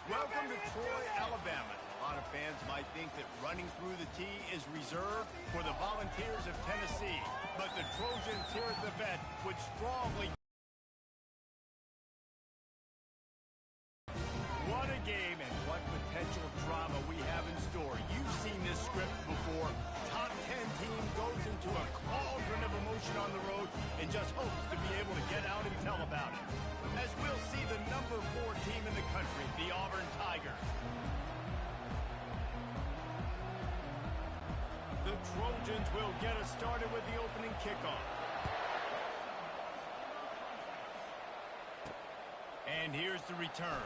Welcome to Troy, Alabama. A lot of fans might think that running through the tee is reserved for the Volunteers of Tennessee, but the Trojans here at the vet would strongly... What a game and what potential drama we have in store. You've seen this script before. Top 10 team goes into a cauldron of emotion on the road and just hopes to be able to get out and tell about it. As we'll see the number 4 team in the country, the Auburn Tigers. The Trojans will get us started with the opening kickoff. And here's the return.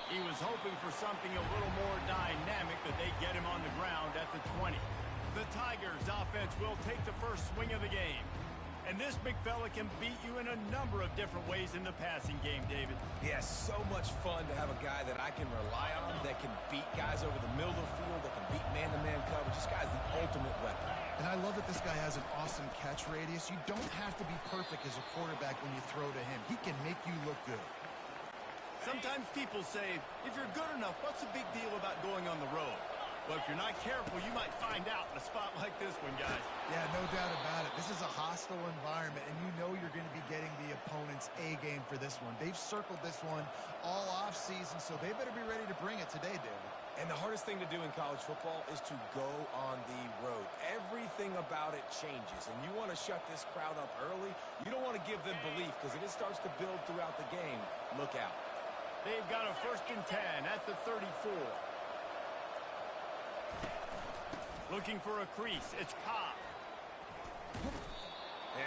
He was hoping for something a little more dynamic, but they get him on the ground at the 20. The Tigers offense will take the first swing of the game. And this big fella can beat you in a number of different ways in the passing game, David. Yeah, so much fun to have a guy that I can rely on, that can beat guys over the middle of the field, that can beat man-to-man coverage. This guy's the ultimate weapon. And I love that this guy has an awesome catch radius. You don't have to be perfect as a quarterback when you throw to him. He can make you look good. Sometimes people say, if you're good enough, what's the big deal about going on the road? Well, if you're not careful, you might find out in a spot like this one, guys. Yeah, no doubt about it. This is a hostile environment, and you know you're going to be getting the opponent's A game for this one. They've circled this one all offseason, so they better be ready to bring it today, David. And the hardest thing to do in college football is to go on the road. Everything about it changes, and you want to shut this crowd up early. You don't want to give them belief, because if it starts to build throughout the game, look out. They've got a 1st and 10 at the 34. Looking for a crease. It's Cobb.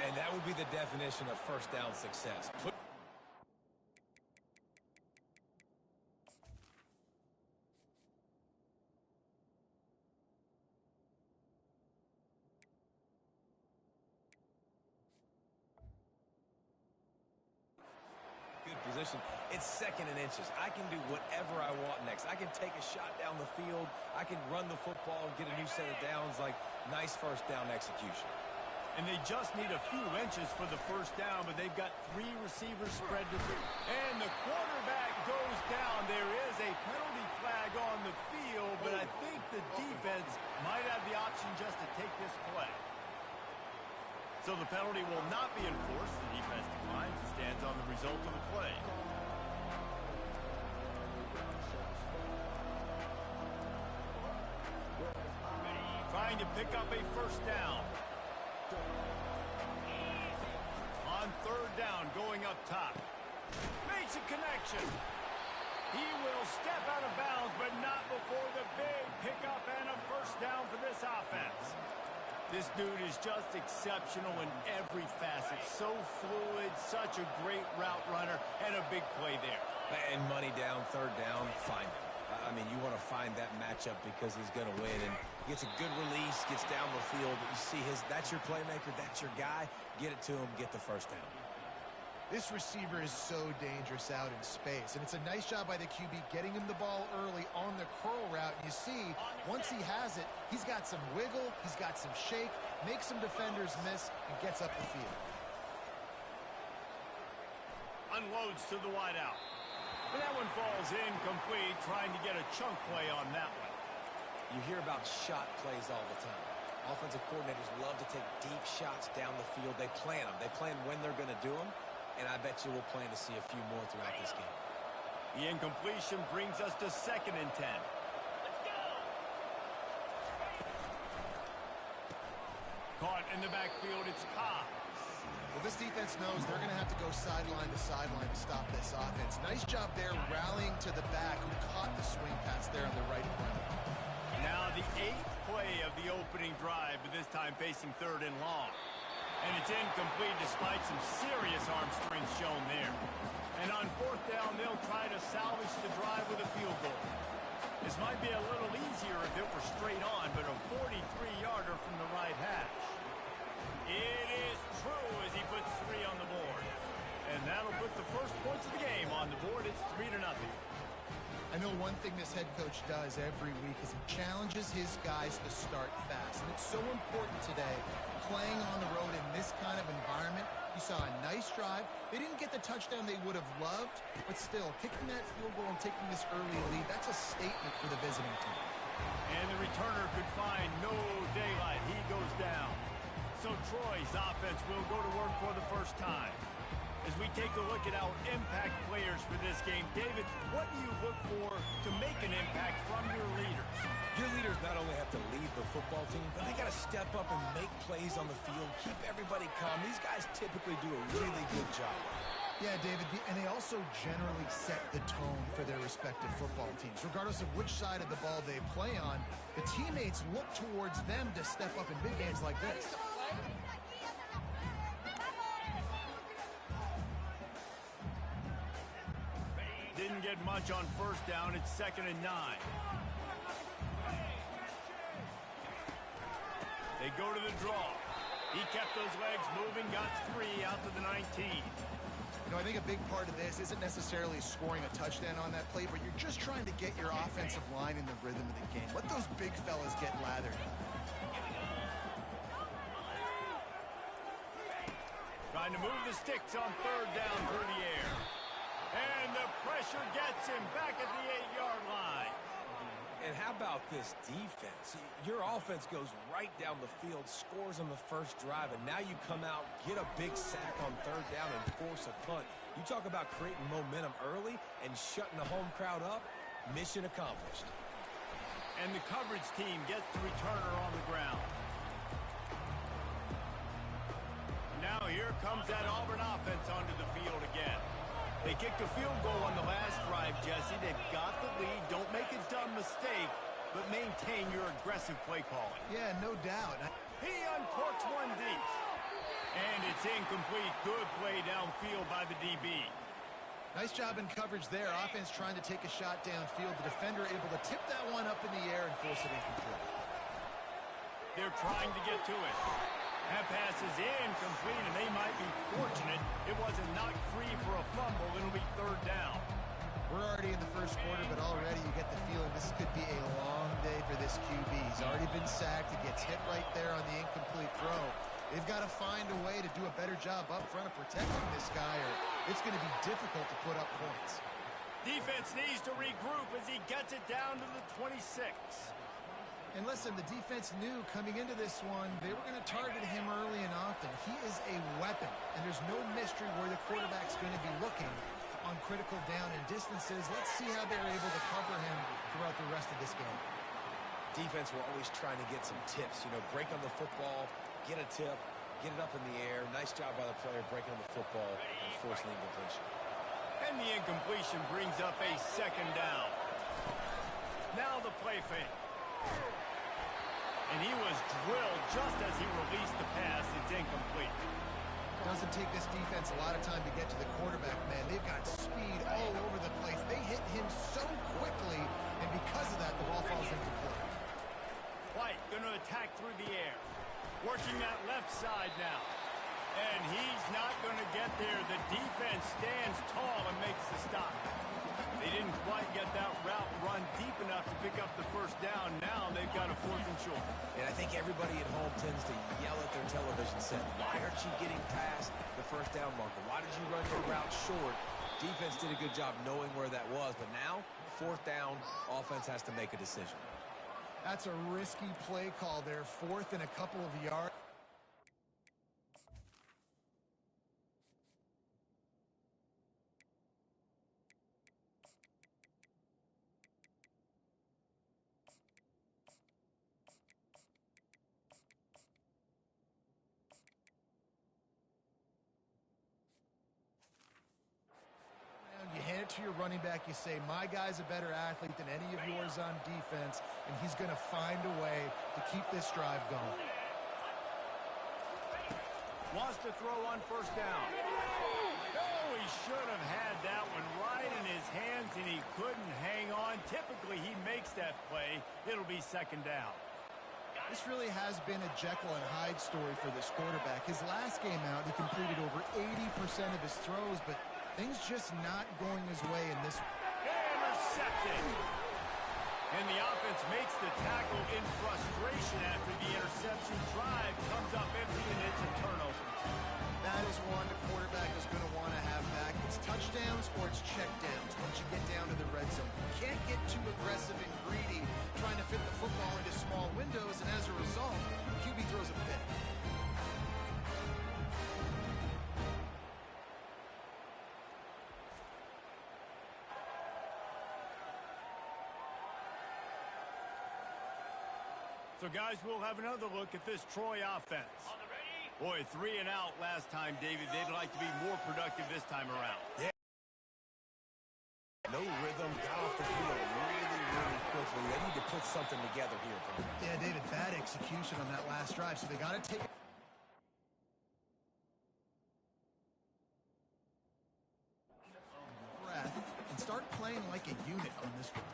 And that would be the definition of first down success. Good position. It's 2nd and inches. I can do whatever I want next. I can take a shot down the field. I can run the football and get a new set of downs. Like, nice first down execution. And they just need a few inches for the first down, but they've got 3 receivers spread to 3. And the quarterback goes down. There is a penalty flag on the field, but I think the defense might have the option just to take this play. So the penalty will not be enforced. The defense declines and stands on the result of the play. Trying to pick up a first down. On 3rd down, going up top. Makes a connection. He will step out of bounds, but not before the big pickup and a first down for this offense. This dude is just exceptional in every facet. So fluid, such a great route runner, and a big play there. And money down, 3rd down, find him. I mean, you want to find that matchup because he's going to win. And gets a good release, gets down the field. You see that's your playmaker, that's your guy. Get it to him, get the first down. This receiver is so dangerous out in space, and it's a nice job by the QB getting him the ball early on the curl route. And you see, once he has it, he's got some wiggle, he's got some shake, makes some defenders miss, and gets up the field. Unloads to the wideout. And that one falls incomplete, trying to get a chunk play on that one. You hear about shot plays all the time. Offensive coordinators love to take deep shots down the field. They plan them. They plan when they're going to do them. And I bet you we'll plan to see a few more throughout this game. The incompletion brings us to 2nd and 10. Let's go! Caught in the backfield, it's Cobb. Well, this defense knows they're going to have to go sideline to sideline to stop this offense. Nice job there rallying to the back who caught the swing pass there on the right perimeter. Now the 8th play of the opening drive, but this time facing 3rd and long. And it's incomplete despite some serious arm strength shown there. And on 4th down, they'll try to salvage the drive with a field goal. This might be a little easier if it were straight on, but a 43-yarder from the right hash. It is true as he puts 3 on the board. And that'll put the first points of the game on the board. It's 3-0. I know one thing this head coach does every week is he challenges his guys to start fast. And it's so important today, playing on the road in this kind of environment. You saw a nice nice drive. They didn't get the touchdown they would have loved, but still, kicking that field goal and taking this early lead, that's a statement for the visiting team. And the returner could find no daylight. He goes down. So Troy's offense will go to work for the first time. As we take a look at our impact players for this game, David, what do you look for to make an impact from your leaders? Your leaders not only have to lead the football team, but they got to step up and make plays on the field, keep everybody calm. These guys typically do a really good job. Yeah, David, and they also generally set the tone for their respective football teams. Regardless of which side of the ball they play on, the teammates look towards them to step up in big games like this. Didn't get much on first down. It's 2nd and 9. They go to the draw. He kept those legs moving, got 3 out to the 19. You know, I think a big part of this isn't necessarily scoring a touchdown on that play, but you're just trying to get your offensive line in the rhythm of the game. Let those big fellas get lathered. Trying to move the sticks on 3rd down through the air. And the pressure gets him back at the 8-yard line. And how about this defense? Your offense goes right down the field, scores on the first drive, and now you come out, get a big sack on 3rd down, and force a punt. You talk about creating momentum early and shutting the home crowd up. Mission accomplished. And the coverage team gets the returner on the ground. Now here comes that Auburn offense onto the field again. They kicked a field goal on the last drive, Jesse. They've got the lead. Don't make a dumb mistake, but maintain your aggressive play calling. Yeah, no doubt. He uncorks one deep. And it's incomplete. Good play downfield by the DB. Nice job in coverage there. Offense trying to take a shot downfield. The defender able to tip that one up in the air and force it incomplete. They're trying to get to it. That pass is incomplete, and they might be fortunate it wasn't knocked free for a fumble. It'll be 3rd down. We're already in the first quarter, but already you get the feeling this could be a long day for this QB. He's already been sacked. He gets hit right there on the incomplete throw. They've got to find a way to do a better job up front of protecting this guy, or it's going to be difficult to put up points. Defense needs to regroup as he gets it down to the 26. And listen, the defense knew coming into this one, they were going to target him early and often. He is a weapon, and there's no mystery where the quarterback's going to be looking on critical down and distances. Let's see how they're able to cover him throughout the rest of this game. Defense were always trying to get some tips, break on the football, get a tip, get it up in the air. Nice job by the player breaking on the football and forcing the incompletion. And the incompletion brings up a 2nd down. Now the play fake. And he was drilled just as he released the pass. It's incomplete. Doesn't take this defense a lot of time to get to the quarterback, man. They've got speed all over the place. They hit him so quickly, and because of that, the ball falls incomplete. White going to attack through the air. Working that left side now. And he's not going to get there. The defense stands tall and makes the stop. They didn't quite get that route run deep enough to pick up the first down. Now they've got a 4th and short. And I think everybody at home tends to yell at their television set, why aren't you getting past the first down marker? Why did you run your route short? Defense did a good job knowing where that was, but now, 4th down, offense has to make a decision. That's a risky play call there, 4th and a couple of yards. You hand it to your running back. You say, my guy's a better athlete than any of yours on defense, and he's going to find a way to keep this drive going. Wants to throw on 1st down. Oh, he should have had that one right in his hands, and he couldn't hang on. Typically, he makes that play. It'll be 2nd down. This really has been a Jekyll and Hyde story for this quarterback. His last game out, he completed over 80% of his throws, but things just not going his way in this one. Intercepted. And the offense makes the tackle in frustration after the interception. Drive comes up empty, and it's a turnover. That is one the quarterback It's touchdowns or it's checkdowns once you get down to the red zone. You can't get too aggressive and greedy trying to fit the football into small windows, and as a result, QB throws a pick. So, guys, we'll have another look at this Troy offense. Boy, 3 and out last time, David. They'd like to be more productive this time around. Yeah. No rhythm, got off the field really, really quickly. They need to put something together here, bro. Yeah, David, bad execution on that last drive, so they got to take a breath and start playing like a unit on this one.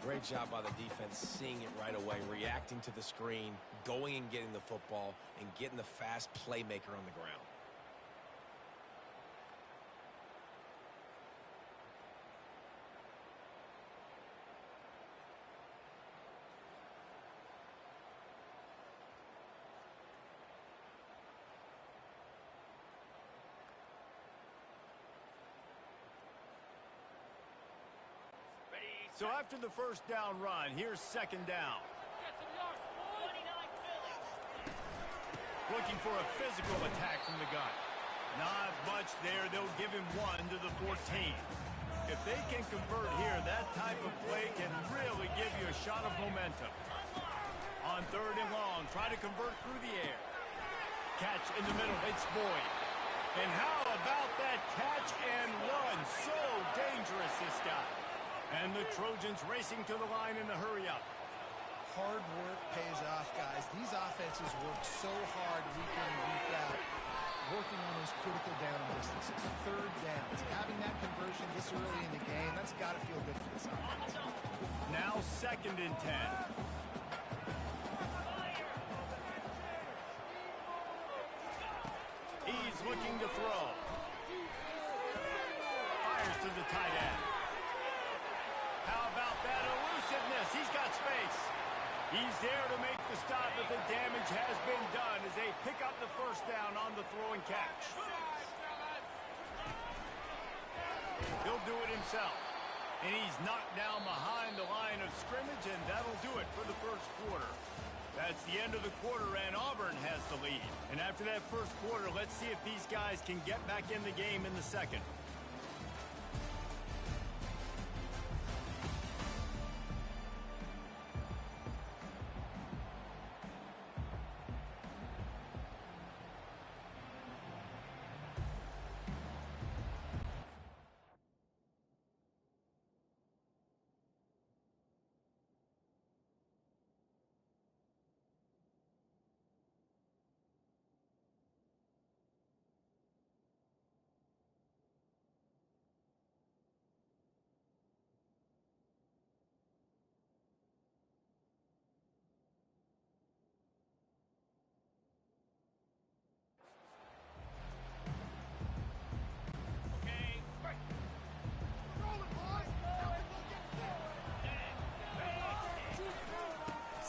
Great job by the defense, seeing it right away, reacting to the screen, going and getting the football, and getting the fast playmaker on the ground. So after the first down run, here's second down. Looking for a physical attack from the gun. Not much there. They'll give him 1 to the 14. If they can convert here, that type of play can really give you a shot of momentum. On 3rd and long, try to convert through the air. Catch in the middle. It's Boyd. And how about that catch and run? So dangerous, this guy. And the Trojans racing to the line in the hurry-up. Hard work pays off, guys. These offenses work so hard week in and week out, working on those critical down distances, 3rd downs. Having that conversion this early in the game, that's got to feel good for this offense. Now 2nd and 10. He's looking to throw. Fires to the tight end. How about that elusiveness? He's got space. He's there to make the stop, but the damage has been done as they pick up the first down on the throw and catch. He'll do it himself. And he's knocked down behind the line of scrimmage, and that'll do it for the first quarter. That's the end of the quarter, and Auburn has the lead. And after that first quarter, let's see if these guys can get back in the game in the second.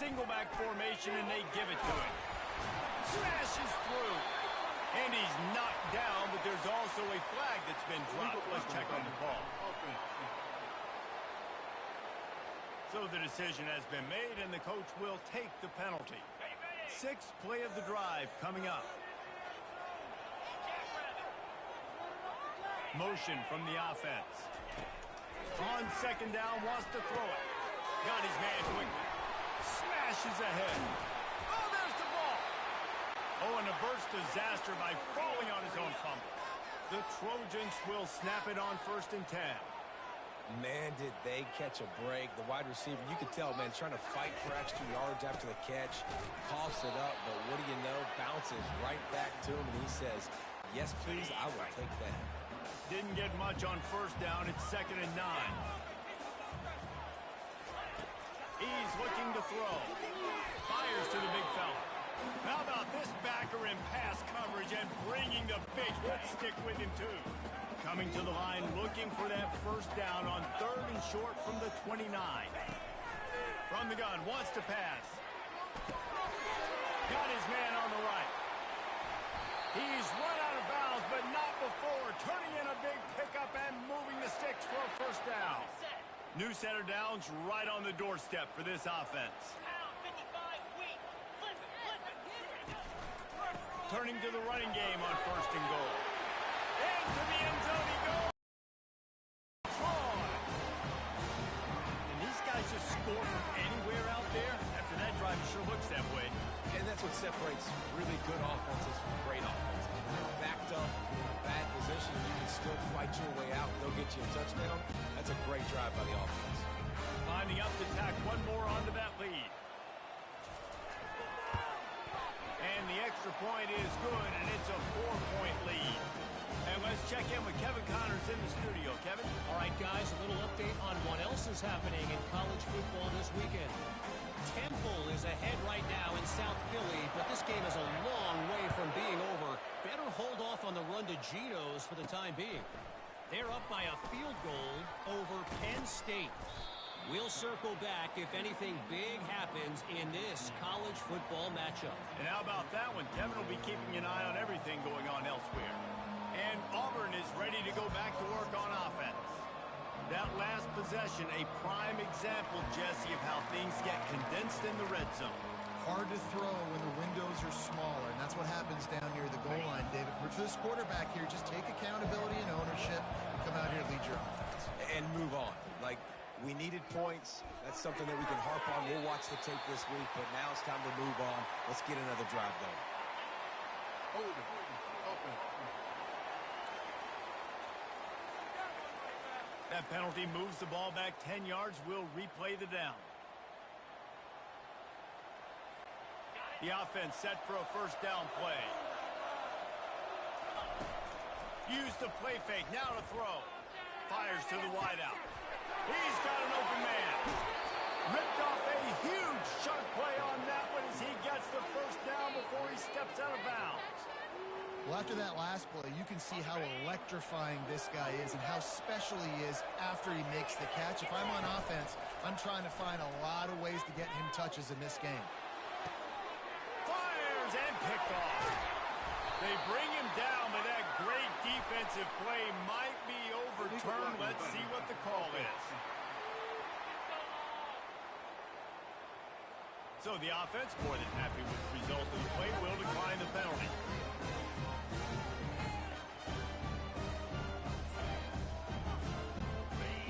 Single back formation, and they give it to him. Smashes through. And he's knocked down, but there's also a flag that's been dropped. Let's check on the call. So the decision has been made, and the coach will take the penalty. 6th play of the drive coming up. Motion from the offense. On 2nd down, wants to throw it. Got his man quickly. Smashes ahead. Oh, there's the ball. Oh, and a burst disaster by falling on his own fumble. The Trojans will snap it on 1st and 10. Man, did they catch a break. The wide receiver, you could tell, man, trying to fight for extra yards after the catch. Coughs it up, but what do you know? Bounces right back to him, and he says, yes, please, I will take that. Didn't get much on 1st down. It's 2nd and 9. He's looking to throw. Fires to the big fella. How about this backer in pass coverage and bringing the big hit stick with him, too. Coming to the line, looking for that 1st down on 3rd and short from the 29. From the gun, wants to pass. Got his man on the right. He's run out of bounds, but not before turning in a big pickup and moving the sticks for a first down. New center downs right on the doorstep for this offense. Turning to the running game on first and goal. Into the end zone he goes. And these guys just score from anywhere out there. After that drive, it sure looks that way. And that's what separates really good offenses from great offenses. When they're backed up in a bad position, you can still fight your way out. They'll get you a touchdown. That's a great drive by the offense. Lining up to tack one more onto that lead. And the extra point is good, and it's a 4-point lead. And let's check in with Kevin Connors in the studio. Kevin? All right, guys, a little update on what else is happening in college football this weekend. Temple is ahead right now in South Philly, but this game is a long way from being over. Better hold off on the run to Geno's for the time being. They're up by a field goal over Penn State. We'll circle back if anything big happens in this college football matchup. And how about that one? Kevin will be keeping an eye on everything going on elsewhere. And Auburn is ready to go back to work on offense. That last possession, a prime example, Jesse, of how things get condensed in the red zone. Hard to throw when the windows are smaller, and that's what happens down near the goal line, David. But for this quarterback here, just take accountability and ownership and come out here and lead your offense. And move on. Like, we needed points. That's something that we can harp on. We'll watch the tape this week, but now it's time to move on. Let's get another drive going. Hold it. Open. That penalty moves the ball back 10 yards. We'll replay the down. The offense set for a first down play. Use the play fake. Now to throw. Fires to the wideout. He's got an open man. Ripped off a huge chunk play on that one as he gets the first down before he steps out of bounds. Well, after that last play, you can see how electrifying this guy is and how special he is after he makes the catch. If I'm on offense, I'm trying to find a lot of ways to get him touches in this game. Fires and picked off. They bring him down, but that great defensive play might be overturned. Let's see what the call is. So the offense, more than happy with the result of the play, will decline the penalty.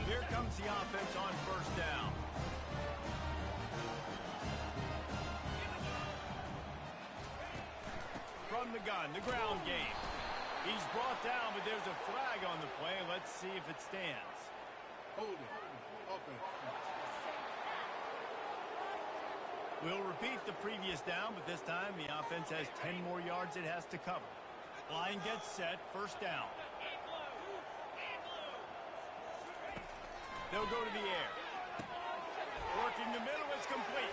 Here comes the offense on first down. From the gun, the ground game. He's brought down, but there's a flag on the play. Let's see if it stands. Hold it. Open. We'll repeat the previous down, but this time the offense has 10 more yards it has to cover. Line gets set, first down. They'll go to the air. Working the middle, it's complete.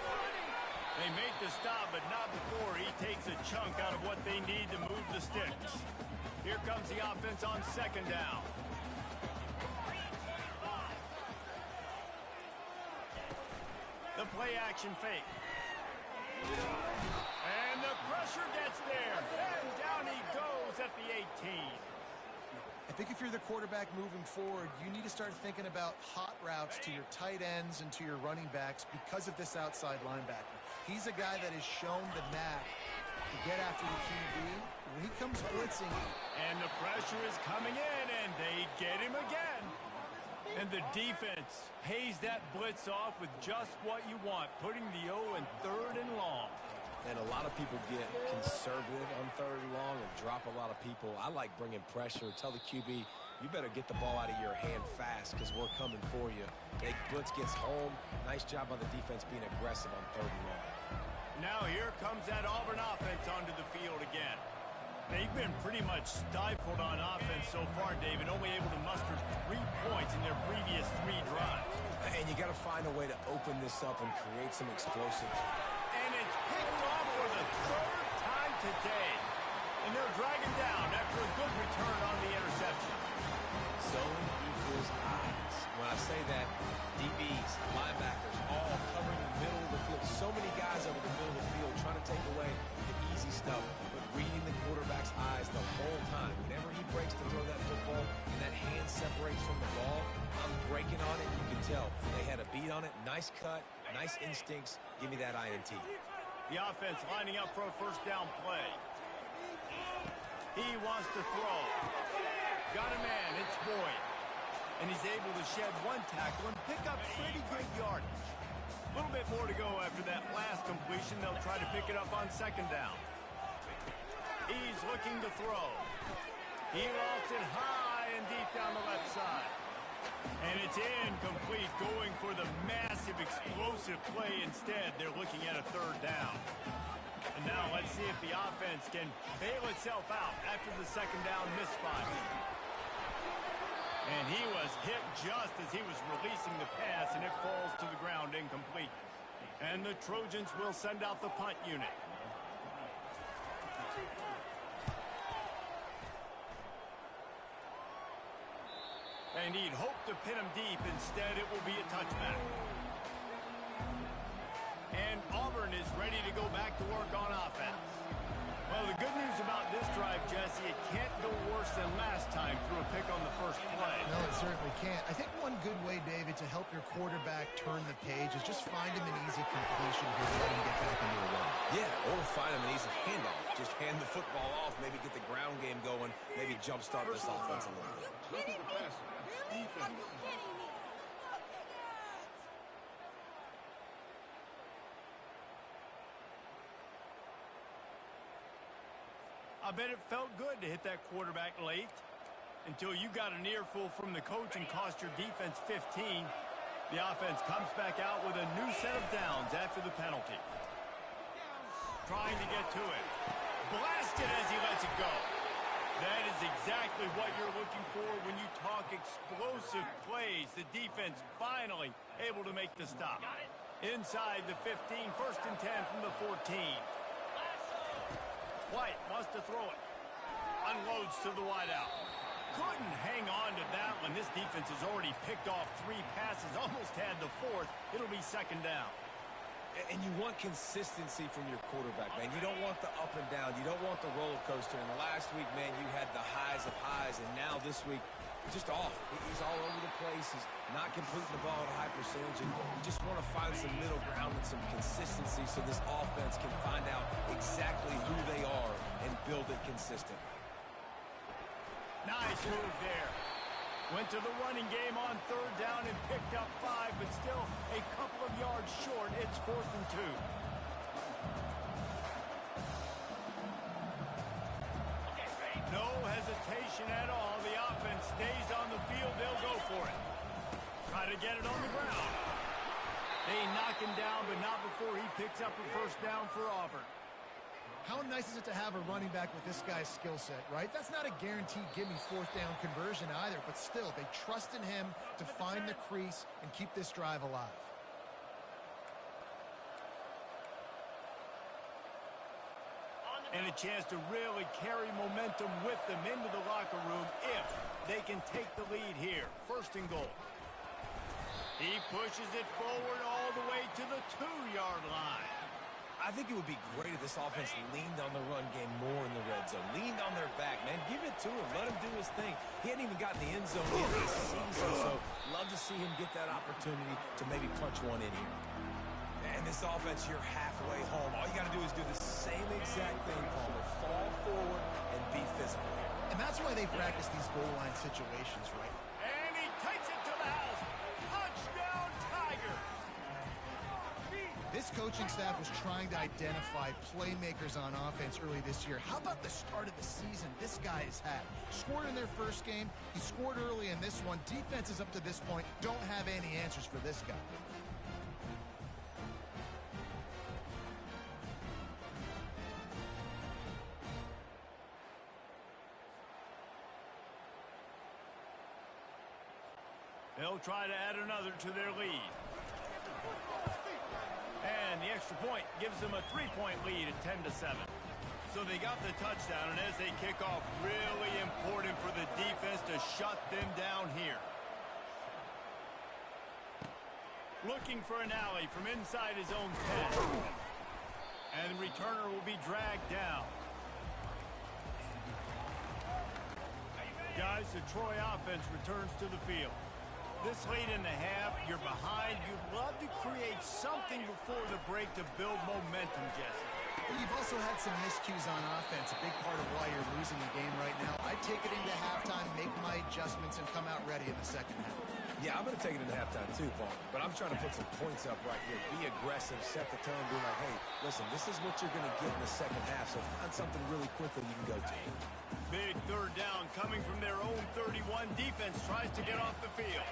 They make the stop, but not before he takes a chunk out of what they need to move the sticks. Here comes the offense on second down. The play action fake. And the pressure gets there. And down he goes at the 18. I think if you're the quarterback moving forward, you need to start thinking about hot routes to your tight ends and to your running backs because of this outside linebacker. He's a guy that has shown the knack to get after the QB. When he comes blitzing. And the pressure is coming in, and they get him again. And the defense pays that blitz off with just what you want, putting the O in third and long. And a lot of people get conservative on third and long and drop a lot of people. I like bringing pressure. Tell the QB, you better get the ball out of your hand fast because we're coming for you. Big blitz gets home. Nice job by the defense being aggressive on third and long. Now here comes that Auburn offense onto the field again. They've been pretty much stifled on offense so far, David, only able to muster 3 points in their previous 3 drives. And you got to find a way to open this up and create some explosives. And it's picked off for the 3rd time today. And they're dragging down after a good return on the interception. Zone equals eyes. When I say that, DBs, linebackers, all covering the middle of the field. So many guys over the middle of the field trying to take away the easy stuff, but reading the quarterback's eyes the whole time. Whenever he breaks to throw that football, tell they had a beat on it. Nice cut, nice instincts. Give me that INT. The offense lining up for a first down play. He wants to throw. Got a man, it's Boyd. And he's able to shed one tackle and pick up pretty good yardage. A little bit more to go after that last completion. They'll try to pick it up on second down. He's looking to throw. He lofts it high and deep down the left side. And it's incomplete, going for the massive, explosive play instead. They're looking at a third down. And now let's see if the offense can bail itself out after the second down misfire. And he was hit just as he was releasing the pass, and it falls to the ground incomplete. And the Trojans will send out the punt unit. And he'd hoped to pin him deep. Instead, it will be a touchback. And Auburn is ready to go back to work on offense. Well, the good news about this drive, Jesse, it can't go worse than last time through a pick on the first play. No, it certainly can't. I think one good way, David, to help your quarterback turn the page is just find him an easy completion here and let him get back into a run. Yeah, or find him an easy handoff. Just hand the football off, maybe get the ground game going, maybe jumpstart this offense a little bit. Nothing to pass. Defense. I bet it felt good to hit that quarterback late until you got an earful from the coach and cost your defense 15. The offense comes back out with a new set of downs after the penalty. Trying to get to it. Blasted as he lets it go. That is exactly what you're looking for when you talk explosive plays. The defense finally able to make the stop. Inside the 15, first and 10 from the 14. White wants to throw it. Unloads to the wideout. Couldn't hang on to that one. This defense has already picked off 3 passes, almost had the 4th. It'll be second down. And you want consistency from your quarterback, man. You don't want the up and down. You don't want the roller coaster. And last week, man, you had the highs of highs. And now this week, just off. He's all over the place. He's not completing the ball at a high percentage. And you just want to find some middle ground and some consistency so this offense can find out exactly who they are and build it consistent. Nice move there. Went to the running game on third down and picked up 5, but still a couple of yards short. It's 4th and 2. No hesitation at all. The offense stays on the field. They'll go for it. Try to get it on the ground. They knock him down, but not before he picks up a first down for Auburn. How nice is it to have a running back with this guy's skill set, right? That's not a guaranteed give-me fourth down conversion either, but still, they trust in him to find the crease and keep this drive alive. And a chance to really carry momentum with them into the locker room if they can take the lead here. First and goal. He pushes it forward all the way to the 2-yard line. I think it would be great if this offense leaned on the run game more in the red zone. Leaned on their back, man. Give it to him. Let him do his thing. He hadn't even gotten the end zone yet this season, so love to see him get that opportunity to maybe punch one in here. And this offense, you're halfway home. All you got to do is do the same exact thing, Palmer. Fall forward and be physical here. And that's why they practice these goal line situations, right? And he takes it to the house. Touchdown, Tiger. This coaching staff was trying to identify playmakers on offense early this year. How about the start of the season this guy has had? Scored in their first game. He scored early in this one. Defenses up to this point don't have any answers for this guy. They'll try to add another to their lead. And the extra point gives them a 3-point lead at 10-7. So they got the touchdown, and as they kick off, really important for the defense to shut them down here. Looking for an alley from inside his own 10. And the returner will be dragged down. Guys, the Troy offense returns to the field. This late in the half, you're behind. You'd love to create something before the break to build momentum, Jesse. You've also had some miscues on offense, a big part of why you're losing the game right now. I'd take it into halftime, make my adjustments, and come out ready in the second half. Yeah, I'm going to take it into halftime too, Paul. But I'm trying to put some points up right here. Be aggressive, set the tone, be like, hey, listen, this is what you're going to get in the second half, so find something really quick that you can go to. Big third down coming from their own 31. Defense tries to get off the field.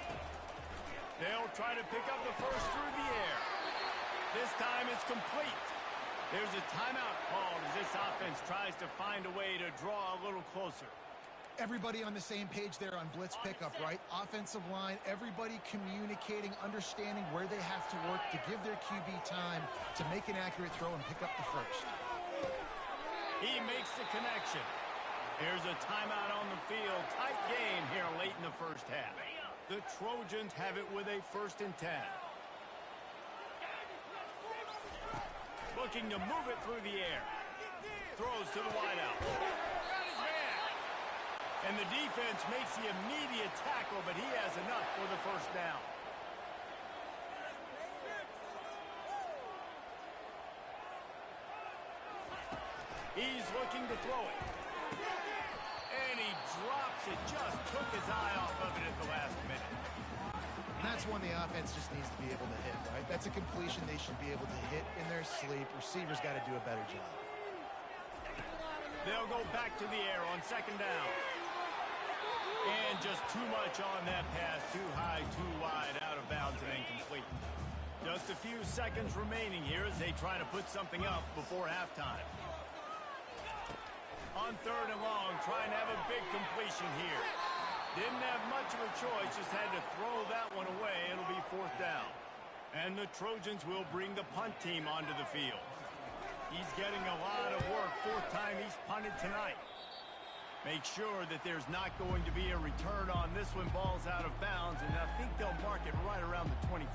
They'll try to pick up the first through the air. This time it's complete. There's a timeout called as this offense tries to find a way to draw a little closer. Everybody on the same page there on blitz pickup, right? Offensive line, everybody communicating, understanding where they have to work to give their QB time to make an accurate throw and pick up the first. He makes the connection. Here's a timeout on the field. Tight game here late in the first half. The Trojans have it with a 1st and 10. Looking to move it through the air. Throws to the wideout. And the defense makes the immediate tackle, but he has enough for the first down. He's looking to throw it. And he drops it. Just took his eye off of it at the last minute. And that's one the offense just needs to be able to hit, right? That's a completion they should be able to hit in their sleep. Receivers got to do a better job. They'll go back to the air on 2nd down. And just too much on that pass. Too high, too wide, out of bounds and incomplete. Just a few seconds remaining here as they try to put something up before halftime. On 3rd and long, trying to have a big completion here. Didn't have much of a choice, just had to throw that one away. It'll be 4th down. And the Trojans will bring the punt team onto the field. He's getting a lot of work. 4th time he's punted tonight. Make sure that there's not going to be a return on this one. Ball's out of bounds, and I think they'll mark it right around the 25.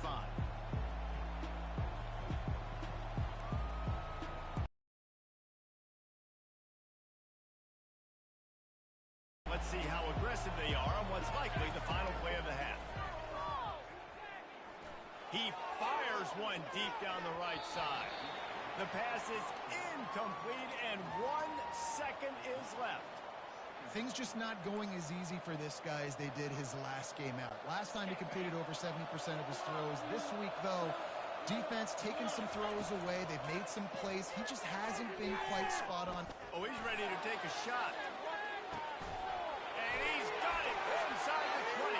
Let's see how aggressive they are on what's likely the final play of the half. He fires one deep down the right side. The pass is incomplete, and 1 second is left. Things just not going as easy for this guy as they did his last game out. Last time he completed over 70% of his throws. This week, though, defense taking some throws away. They've made some plays. He just hasn't been quite spot on. Oh, he's ready to take a shot. And he's got it inside the 20.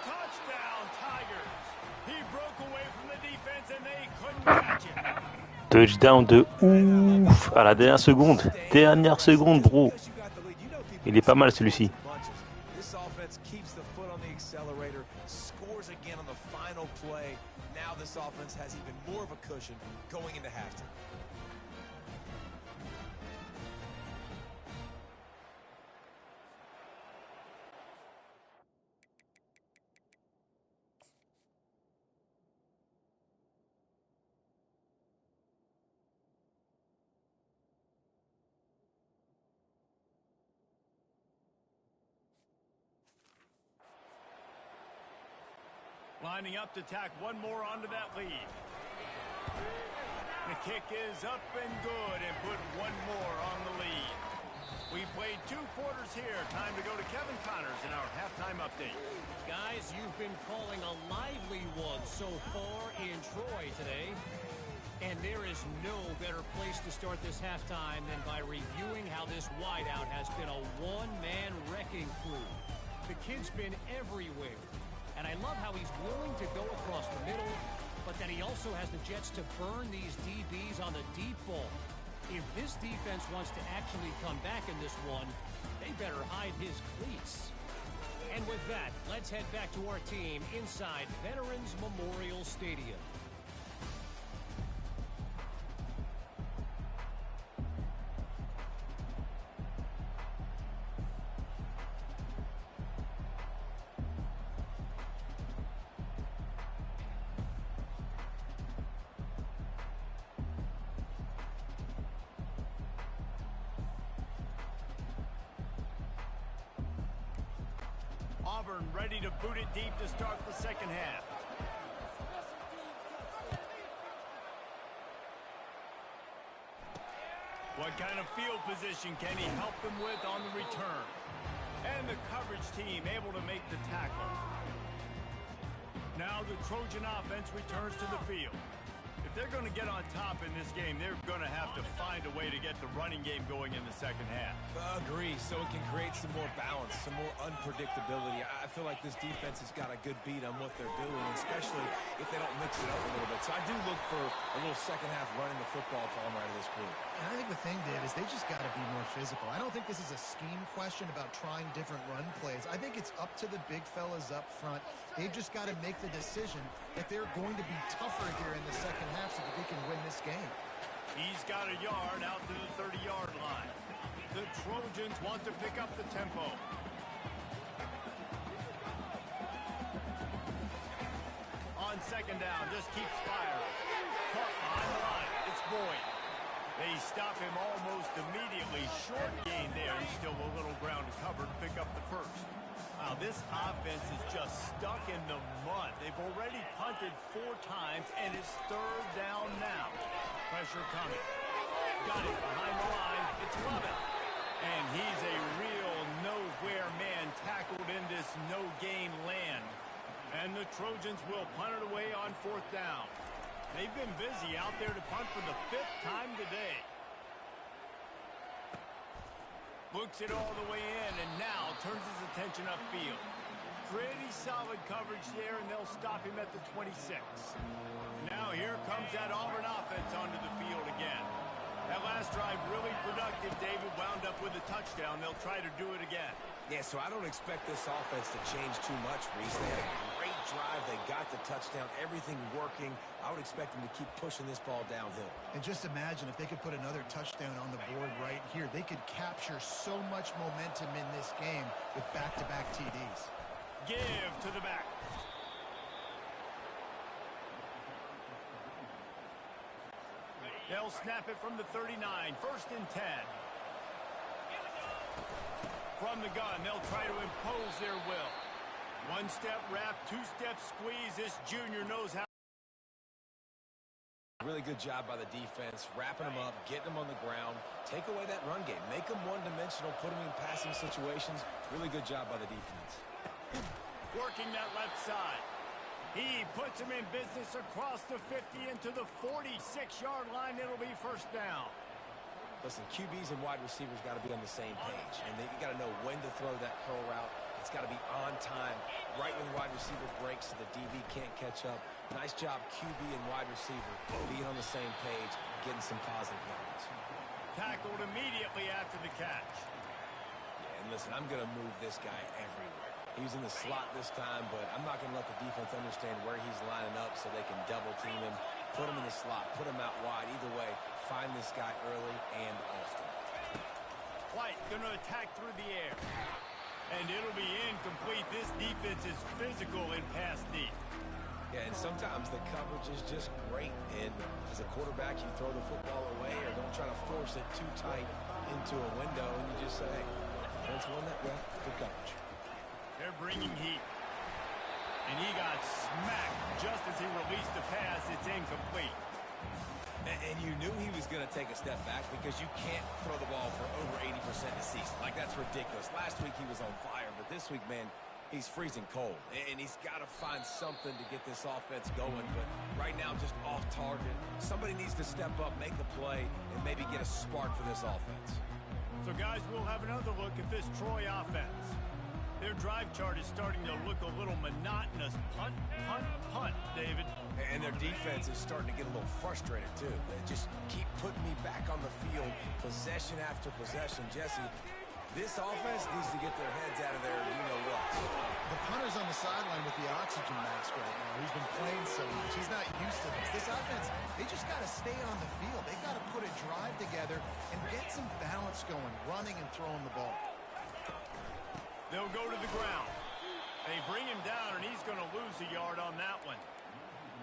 Touchdown, Tigers. He broke away from the defense, and they couldn't catch him. Touchdown de ouf à la dernière seconde. Dernière seconde, bro. Il est pas mal celui-ci. This offense keeps the foot on the accelerator, scores again on the final play. Now this offense has even more of a cushion going into halftime. Lining up to tack one more onto that lead. The kick is up and good and put one more on the lead. We played 2 quarters here. Time to go to Kevin Connors in our halftime update. Guys, you've been calling a lively one so far in Troy today. And there is no better place to start this halftime than by reviewing how this wideout has been a one-man wrecking crew. The kid's been everywhere. And I love how he's willing to go across the middle, but that he also has the jets to burn these DBs on the deep ball. If this defense wants to actually come back in this one, they better hide his cleats. And with that, let's head back to our team inside Veterans Memorial Stadium. Auburn ready to boot it deep to start the second half. What kind of field position can he help them with on the return? And the coverage team able to make the tackle. Now the Trojan offense returns to the field. If they're going to get on top in this game, they're going to have to find a way to get the running game going in the second half. Agree, so it can create some more balance, some more unpredictability. I feel like this defense has got a good beat on what they're doing, especially if they don't mix it up a little bit. So I do look for a little second half running the football to come right of this group. And I think the thing, Dave, is they just got to be more physical. I don't think this is a scheme question about trying different run plays. I think it's up to the big fellas up front. They've just got to make the decision that they're going to be tougher here in the second half so that they can win this game. He's got a yard out to the 30-yard line. The Trojans want to pick up the tempo. On second down, just keeps firing. Caught behind the line. It's Boyd. They stop him almost immediately. Short gain there. He's still a little ground to cover to pick up the first. Wow, this offense is just stuck in the mud. They've already punted 4 times, and it's third down now. Pressure coming. Got it behind the line. It's Lovett. And he's a real nowhere man tackled in this no-gain land. And the Trojans will punt it away on 4th down. They've been busy out there to punt for the 5th time today. Looks it all the way in, and now turns his attention upfield. Pretty solid coverage there, and they'll stop him at the 26. Now here comes that Auburn offense onto the field again. That last drive really productive. David wound up with a touchdown. They'll try to do it again. Yeah, so I don't expect this offense to change too much, Reese. They had a great drive. They got the touchdown. Everything working. I would expect them to keep pushing this ball downhill. And just imagine if they could put another touchdown on the board right here. They could capture so much momentum in this game with back-to-back TDs. Give to the back. They'll snap it from the 39. 1st and 10. From the gun, they'll try to impose their will. 1-step wrap, 2-step squeeze. This junior knows how. Really good job by the defense, wrapping them up, getting them on the ground. Take away that run game. Make them one-dimensional, put them in passing situations. Really good job by the defense. Working that left side. He puts him in business across the 50 into the 46-yard line. It'll be 1st down. Listen, QBs and wide receivers got to be on the same page. And you got to know when to throw that curl route. It's got to be on time, right when the wide receiver breaks so the DB can't catch up. Nice job, QB and wide receiver, being on the same page, getting some positive yards. Tackled immediately after the catch. Yeah, and listen, I'm going to move this guy everywhere. He's in the slot this time, but I'm not going to let the defense understand where he's lining up so they can double team him, put him in the slot, put him out wide. Either way, find this guy early and often. White going to attack through the air. And it'll be incomplete. This defense is physical in pass deep. Yeah, and sometimes the coverage is just great. And as a quarterback, you throw the football away or don't try to force it too tight into a window, and you just say, hey, defense won that well, good coverage. They're bringing heat. And he got smacked just as he released the pass. It's incomplete. And you knew he was going to take a step back because you can't throw the ball for over 80% a season. Like, that's ridiculous. Last week he was on fire, but this week, man, he's freezing cold. And he's got to find something to get this offense going. But right now, just off target. Somebody needs to step up, make a play, and maybe get a spark for this offense. So, guys, we'll have another look at this Troy offense. Their drive chart is starting to look a little monotonous. Punt, punt, punt, David. And their defense is starting to get a little frustrated, too. They just keep putting me back on the field, possession after possession. Jesse, this offense needs to get their heads out of there, you know what. The punter's on the sideline with the oxygen mask right now. He's been playing so much. He's not used to this. This offense, they just got to stay on the field. They got to put a drive together and get some balance going, running and throwing the ball. They'll go to the ground. They bring him down, and he's going to lose a yard on that one.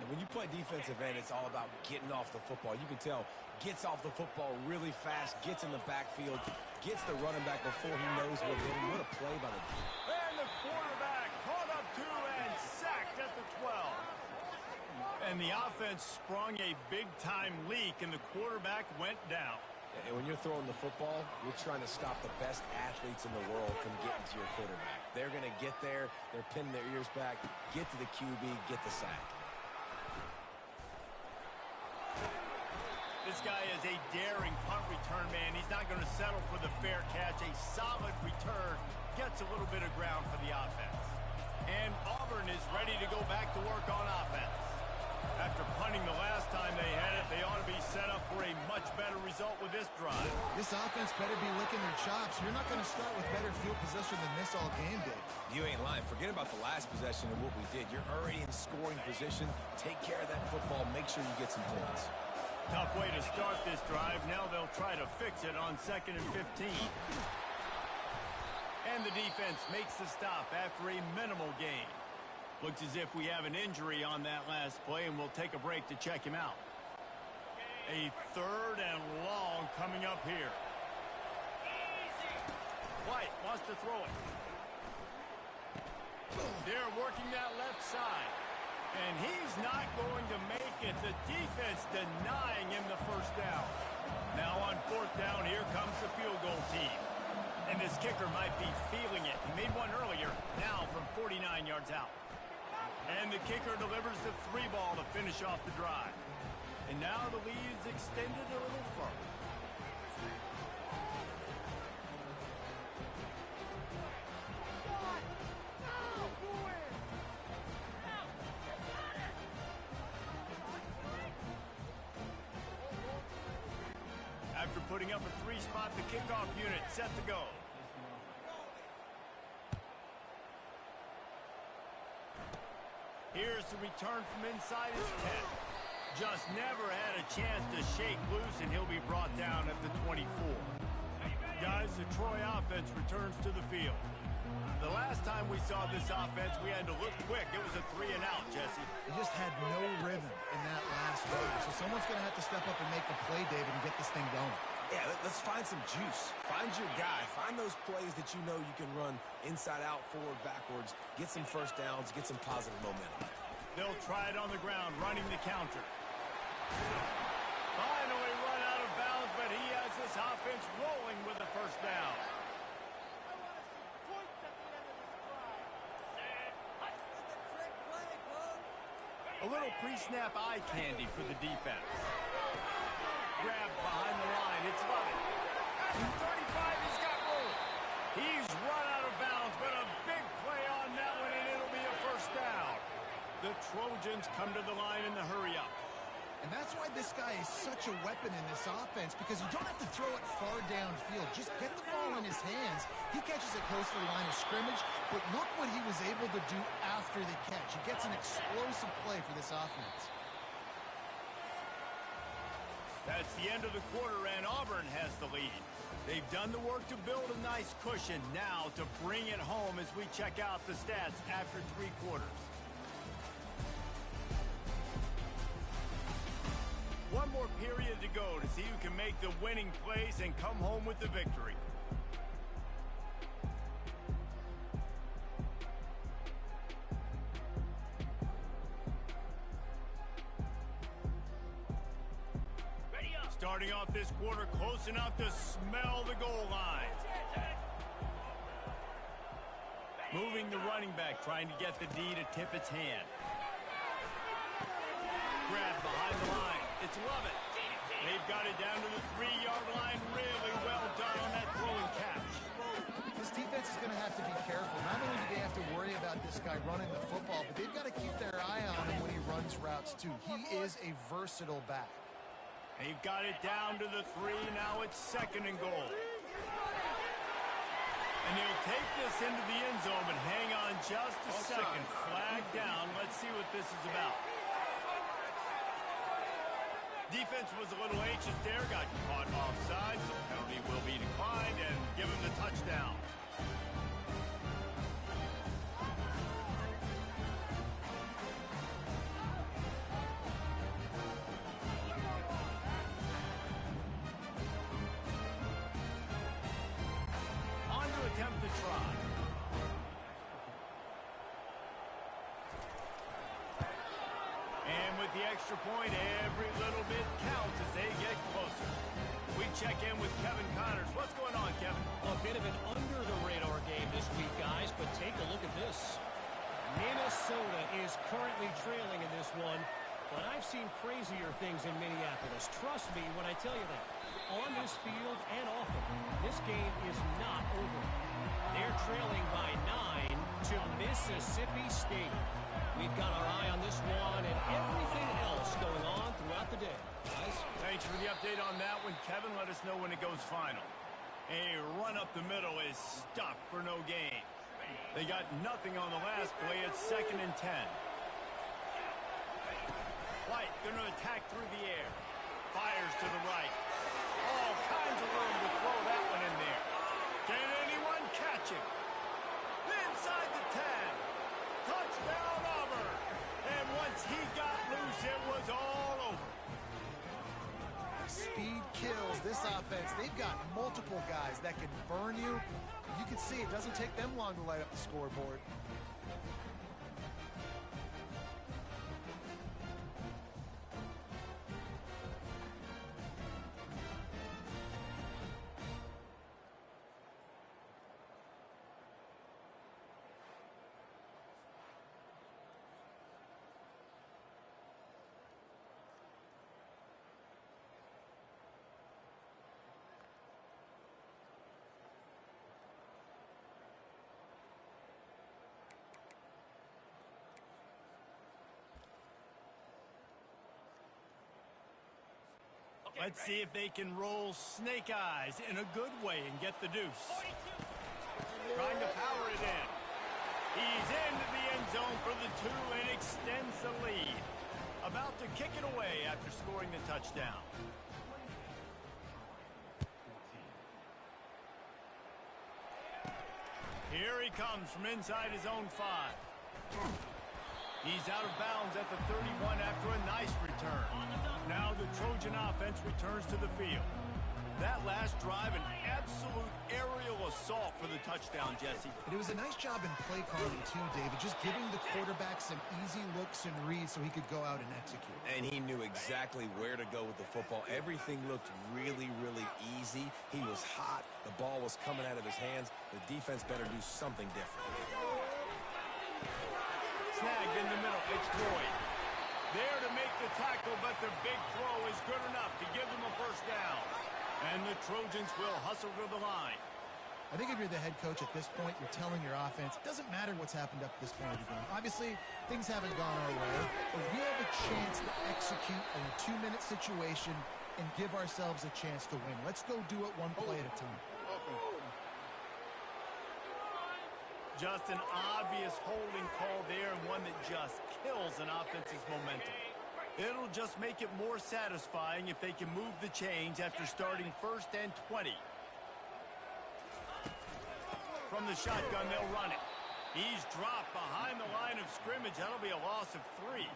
And when you play defensive end, it's all about getting off the football. You can tell, gets off the football really fast, gets in the backfield, gets the running back before he knows what hit him. What a play by the defense. And the quarterback And the offense sprung a big-time leak, and the quarterback went down. And when you're throwing the football, you're trying to stop the best athletes in the world from getting to your quarterback. They're going to get there. They're pinning their ears back, get to the QB, get the sack. This guy is a daring punt return man. He's not going to settle for the fair catch. A solid return gets a little bit of ground for the offense. And Auburn is ready to go back to work on offense. After punting the last time they had it, they ought to be set up for a much better result with this drive. This offense better be licking their chops. You're not going to start with better field position than this all game did. You ain't lying. Forget about the last possession and what we did. You're already in scoring position. Take care of that football. Make sure you get some points. Tough way to start this drive. Now they'll try to fix it on 2nd and 15. And the defense makes the stop after a minimal gain. Looks as if we have an injury on that last play, and we'll take a break to check him out. A 3rd and long coming up here. White wants to throw it. They're working that left side. And he's not going to make it. The defense denying him the first down. Now on 4th down, here comes the field goal team. And this kicker might be feeling it. He made one earlier, now from 49 yards out. And the kicker delivers the 3 ball to finish off the drive. And now the lead's extended a little further. After putting up a 3-spot, the kickoff unit set to go. Here's the return from inside his 10. Just never had a chance to shake loose, and he'll be brought down at the 24. Guys, the Troy offense returns to the field. The last time we saw this offense, we had to look quick. It was a 3-and-out, Jesse. They just had no rhythm in that last drive. So someone's going to have to step up and make a play, David, and get this thing going. Yeah, let's find some juice. Find your guy. Find those plays that you know you can run inside out, forward, backwards. Get some first downs. Get some positive momentum. They'll try it on the ground, running the counter. Finally run out of bounds, but he has this offense rolling with the first down. A little pre-snap eye candy for the defense. Grab behind the line. It's Lovett. 35, he's got room. He's run out of bounds, but a big play on that one, and it'll be a first down. The Trojans come to the line in the hurry-up. And that's why this guy is such a weapon in this offense, because you don't have to throw it far downfield. Just get the ball in his hands. He catches it close to the line of scrimmage, but look what he was able to do after the catch. He gets an explosive play for this offense. That's the end of the quarter, and Auburn has the lead. They've done the work to build a nice cushion. Now to bring it home as we check out the stats after 3 quarters. One more period to go to see who can make the winning plays and come home with the victory. Starting off this quarter close enough to smell the goal line. Moving the running back, trying to get the D to tip its hand. Grab behind the line. It's Lovett. They've got it down to the 3-yard line. Really well done on that throw and catch. This defense is going to have to be careful. Not only do they have to worry about this guy running the football, but they've got to keep their eye on him when he runs routes too. He is a versatile back. They've got it down to the 3. Now it's 2nd and goal. And he'll take this into the end zone, but hang on just a second. Flag down. Let's see what this is about. Defense was a little anxious there. Got caught offside. So the penalty will be declined and give him the touchdown. Attempt to try. And with the extra point. Every little bit counts as they get closer. We check in with Kevin Connors. What's going on, Kevin? A bit of an under-the-radar game this week, guys, but take a look at this. Minnesota is currently trailing in this one, but I've seen crazier things in Minneapolis. Trust me when I tell you that. On this field and off it, this game is not over. They're trailing by 9 to Mississippi State. We've got our eye on this one and everything else going on throughout the day. Guys, thanks for the update on that one. Kevin, let us know when it goes final. A run up the middle is stuffed for no gain. They got nothing on the last play. It's 2nd and 10. White going to attack through the air. Fires to the right. All kinds of room to throw that one in there. Can anyone catch him? Inside the 10. Touchdown Auburn. And once he got loose, it was all over. Speed kills this offense. They've got multiple guys that can burn you. You can see it doesn't take them long to light up the scoreboard. Let's see if they can roll snake eyes in a good way and get the deuce. Trying to power it in. He's into the end zone for the 2 and extends the lead. About to kick it away after scoring the touchdown. Here he comes from inside his own 5. He's out of bounds at the 31 after a nice return. Now the Trojan offense returns to the field. That last drive, an absolute aerial assault for the touchdown, Jesse. And it was a nice job in play calling, too, David. Just giving the quarterback some easy looks and reads so he could go out and execute. And he knew exactly where to go with the football. Everything looked really, really easy. He was hot. The ball was coming out of his hands. The defense better do something different. Snagged in the middle. It's Boyd. There to make the tackle, but the big throw is good enough to give them a first down. And the Trojans will hustle to the line. I think if you're the head coach at this point, you're telling your offense, it doesn't matter what's happened up to this point of the game. Obviously, things haven't gone our way, but we have a chance to execute in a 2-minute situation and give ourselves a chance to win. Let's go do it one play at a time. Just an obvious holding call there, and one that just kills an offense's momentum. It'll just make it more satisfying if they can move the chains after starting 1st and 20. From the shotgun, they'll run it. He's dropped behind the line of scrimmage. That'll be a loss of 3.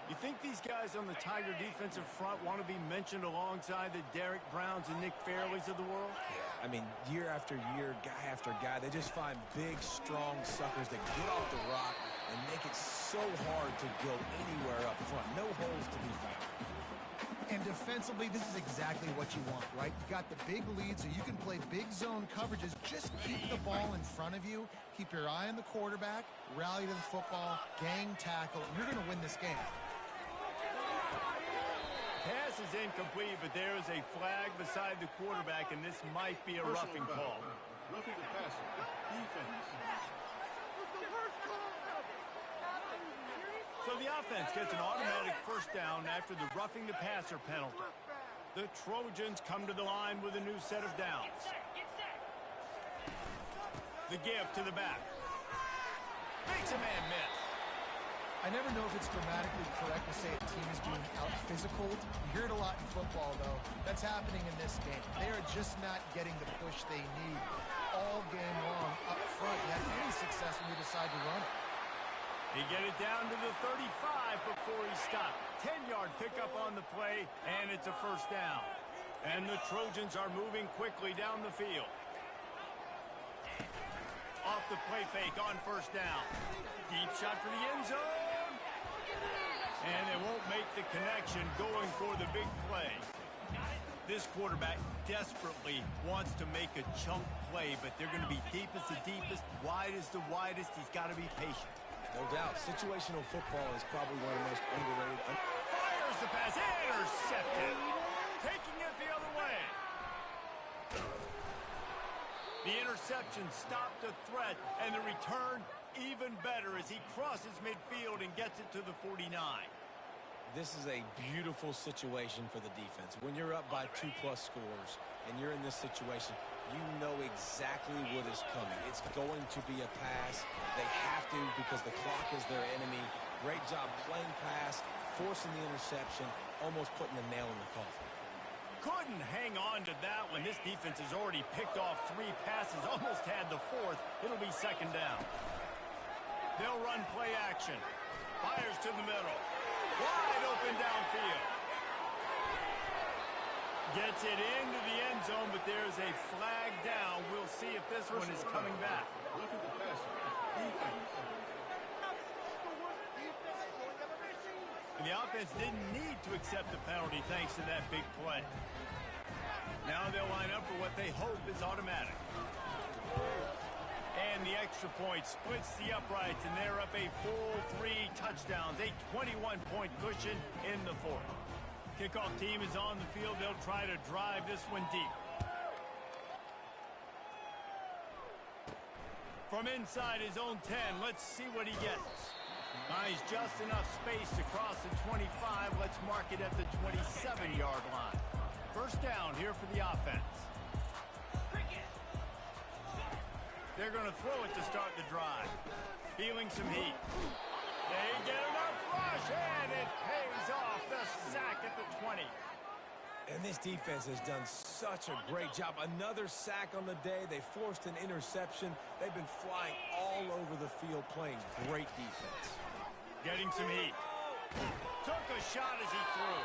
You think these guys on the Tiger defensive front want to be mentioned alongside the Derek Browns and Nick Fairleys of the world? I mean, year after year, guy after guy, they just find big, strong suckers that get off the rock and make it so hard to go anywhere up front. No holes to be found. And defensively, this is exactly what you want, right? You got the big lead, so you can play big zone coverages. Just keep the ball in front of you. Keep your eye on the quarterback. Rally to the football. Gang tackle. You're going to win this game. Pass is incomplete, but there is a flag beside the quarterback, and this might be a roughing call. Roughing the passer. Defense. So the offense gets an automatic first down after the roughing the passer penalty. The Trojans come to the line with a new set of downs. The give to the back. Makes a man miss. I never know if it's grammatically correct to say a team is being out-physical. You hear it a lot in football, though. That's happening in this game. They are just not getting the push they need all game long up front. You have any success when you decide to run it. He get it down to the 35 before he stopped. 10-yard pickup on the play, and it's a first down. And the Trojans are moving quickly down the field. Off the play fake on first down. Deep shot for the end zone. And they won't make the connection going for the big play. This quarterback desperately wants to make a chunk play, but they're going to be deepest the deepest, widest the widest. He's got to be patient. No doubt. Situational football is probably one of the most underrated. Fires the pass. Intercepted. Taking it the other way. The interception stopped the threat, and the return even better as he crosses midfield and gets it to the 49. This is a beautiful situation for the defense. When you're up by 2+ scores and you're in this situation, you know exactly what is coming. It's going to be a pass. They have to because the clock is their enemy. Great job playing pass, forcing the interception, almost putting the nail in the coffin. Couldn't hang on to that one. This defense has already picked off 3 passes, almost had the 4th. It'll be second down. They'll run play action. Fires to the middle. Wide open downfield. Gets it into the end zone, but there's a flag down. We'll see if this one is coming back. Look at the passer. Defense. And the offense didn't need to accept the penalty thanks to that big play. Now they'll line up for what they hope is automatic. And the extra point splits the uprights, and they're up a full 3 touchdowns, a 21-point cushion in the 4th. Kickoff team is on the field. They'll try to drive this one deep. From inside his own 10, let's see what he gets. Finds just enough space to cross the 25. Let's mark it at the 27-yard line. First down here for the offense. They're going to throw it to start the drive. Feeling some heat. They get enough rush, and it pays off. The sack at the 20. And this defense has done such a great job. Another sack on the day. They forced an interception. They've been flying all over the field playing great defense. Getting some heat. Took a shot as he threw.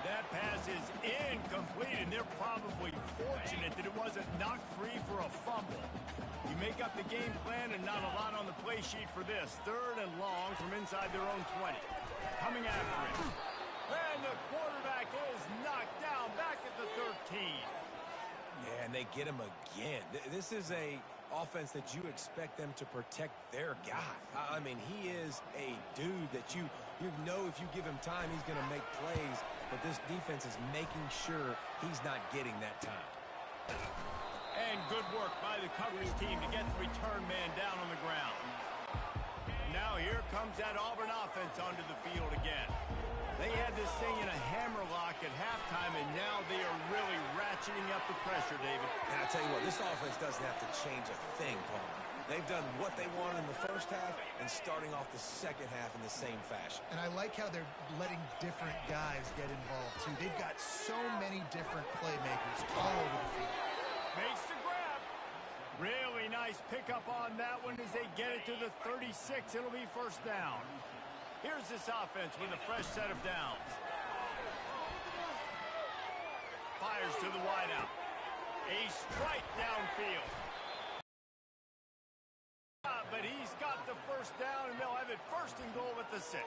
That pass is incomplete, and they're probably fortunate that it wasn't knocked free for a fumble. You make up the game plan and not a lot on the play sheet for this. 3rd and long from inside their own 20. Coming after it. And the quarterback is knocked down back at the 13. Yeah, and they get him again. This is a offense that you expect them to protect their guy. I mean, he is a dude that you know if you give him time, he's going to make plays. But this defense is making sure he's not getting that time. And good work by the coverage team to get the return man down on the ground. Now here comes that Auburn offense onto the field again. They had this thing in a hammerlock at halftime, and now they are really ratcheting up the pressure, David. And I tell you what, this offense doesn't have to change a thing, Paul. They've done what they wanted in the first half and starting off the second half in the same fashion. And I like how they're letting different guys get involved, too. They've got so many different playmakers all over the field. Makes the grab. Really nice pickup on that one as they get it to the 36. It'll be first down. Here's this offense with a fresh set of downs. Fires to the wideout. A strike downfield. But he's got the first down, and they'll have it first and goal at the 6.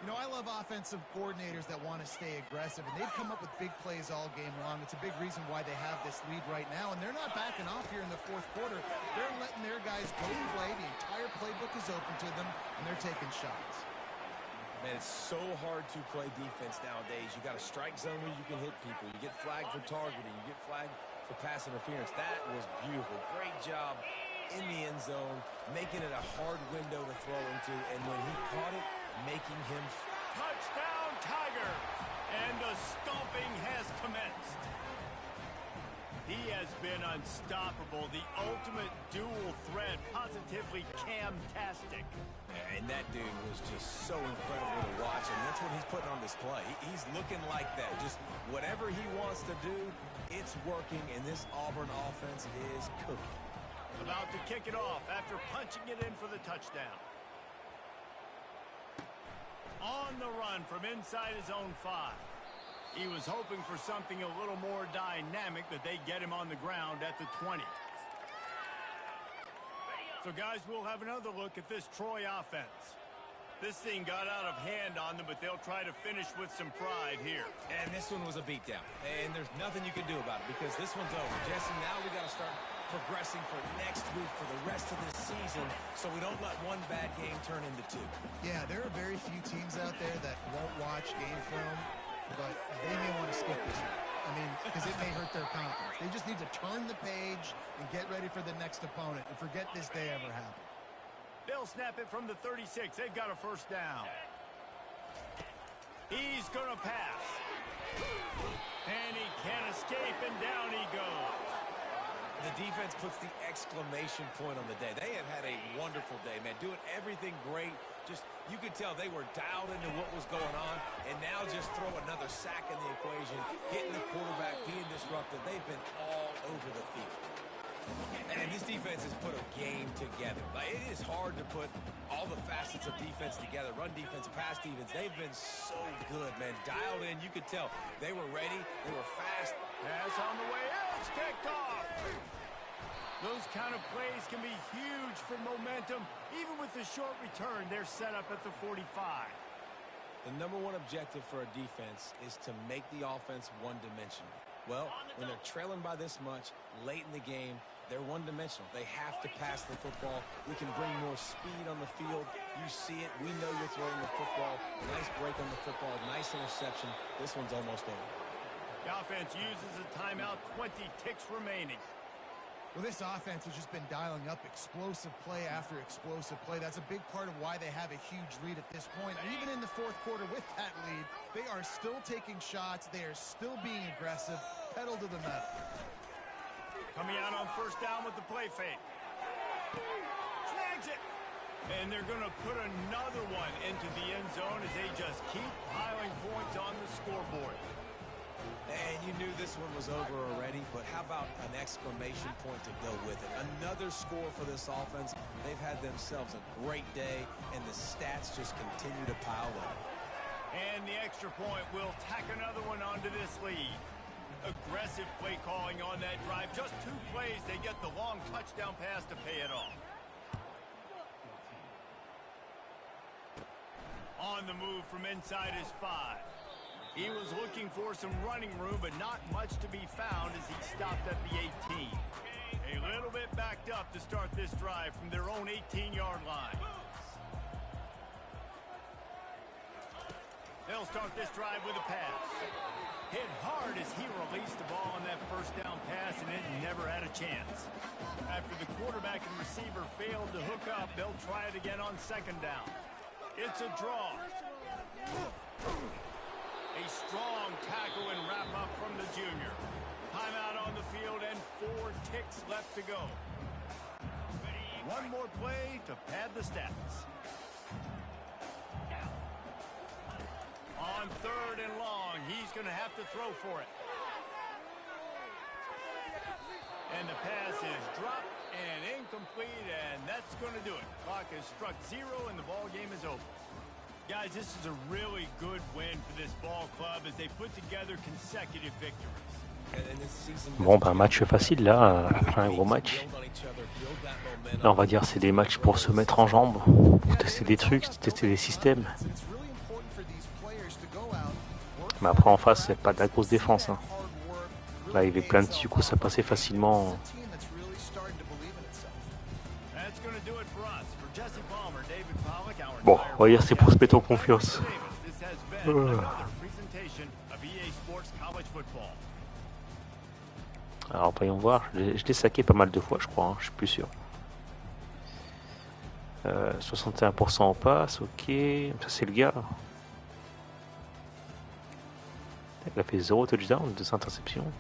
You know, I love offensive coordinators that want to stay aggressive, and they've come up with big plays all game long. It's a big reason why they have this lead right now, and they're not backing off here in the 4th quarter. They're letting their guys go play. The entire playbook is open to them, and they're taking shots. Man, it's so hard to play defense nowadays. You got a strike zone where you can hit people. You get flagged for targeting. You get flagged for pass interference. That was beautiful. Great job in the end zone, making it a hard window to throw into, and when he caught it, making him... Touchdown, Tiger! And the stomping has commenced. He has been unstoppable, the ultimate dual threat, positively Cam-tastic. And that dude was just so incredible to watch, and that's what he's putting on display. He's looking like that. Just whatever he wants to do, it's working, and this Auburn offense is cooking. About to kick it off after punching it in for the touchdown. On the run from inside his own 5. He was hoping for something a little more dynamic, but they get him on the ground at the 20. So, guys, we'll have another look at this Troy offense. This thing got out of hand on them, but they'll try to finish with some pride here. And this one was a beatdown. And there's nothing you can do about it because this one's over. Jesse, now we got to start progressing for next week for the rest of this season so we don't let one bad game turn into two. Yeah, there are very few teams out there that won't watch game film, but they may want to skip this one. I mean, because it may hurt their confidence. They just need to turn the page and get ready for the next opponent and forget this day ever happened. They'll snap it from the 36. They've got a first down. He's going to pass. And he can't escape, and down he goes. The defense puts the exclamation point on the day. They have had a wonderful day, man. Doing everything great. Just, you could tell they were dialed into what was going on, and now just throw another sack in the equation, getting the quarterback, being disruptive. They've been all over the field. And this defense has put a game together. Like, it is hard to put all the facets of defense together. Run defense, pass defense. They've been so good, man. Dialed in, you could tell. They were ready. They were fast. Pass on the way out. It's picked off. Those kind of plays can be huge for momentum. Even with the short return, they're set up at the 45. The number one objective for a defense is to make the offense one-dimensional. Well, when they're trailing by this much late in the game, they're one-dimensional. They have to pass the football. We can bring more speed on the field. You see it. We know you're throwing the football. Nice break on the football. Nice interception. This one's almost over. The offense uses a timeout. 20 ticks remaining. Well, this offense has just been dialing up explosive play after explosive play. That's a big part of why they have a huge lead at this point. And even in the fourth quarter with that lead, they are still taking shots. They are still being aggressive. Pedal to the metal. Coming out on first down with the play fake. Snags it. And they're going to put another one into the end zone as they just keep piling points on the scoreboard. And you knew this one was over already, but how about an exclamation point to go with it? Another score for this offense. They've had themselves a great day, and the stats just continue to pile up. And the extra point will tack another one onto this lead. Aggressive play calling on that drive. Just 2 plays, they get the long touchdown pass to pay it off. On the move from inside his 5. He was looking for some running room, but not much to be found as he stopped at the 18. A little bit backed up to start this drive from their own 18-yard line. They'll start this drive with a pass. Hit hard as he released the ball on that first down pass, and it never had a chance. After the quarterback and receiver failed to hook up, they'll try it again on second down. It's a draw. A strong tackle and wrap up from the junior. Timeout on the field and 4 ticks left to go. One more play to pad the stats. On third and long, he's going to have to throw for it. And the pass is dropped and incomplete, and that's going to do it. Clock has struck 0, and the ball game is over. Guys, this is a really good win for this ball club as they put together consecutive victories. Bon, bah, match facile là, après un gros match. Là, on va dire c'est des matchs pour se mettre en jambes, pour tester des trucs, tester des systèmes. Mais après en face, c'est pas de la grosse défense. Hein. Là, il y avait plein de petits coups, ça passait facilement. Bon, on va dire c'est pour se mettre en confiance. Alors voyons voir, je l'ai saqué pas mal de fois je crois, hein, je suis plus sûr. 61% en passe, ok, ça c'est le gars. Il a fait 0 touchdown, 2 interceptions.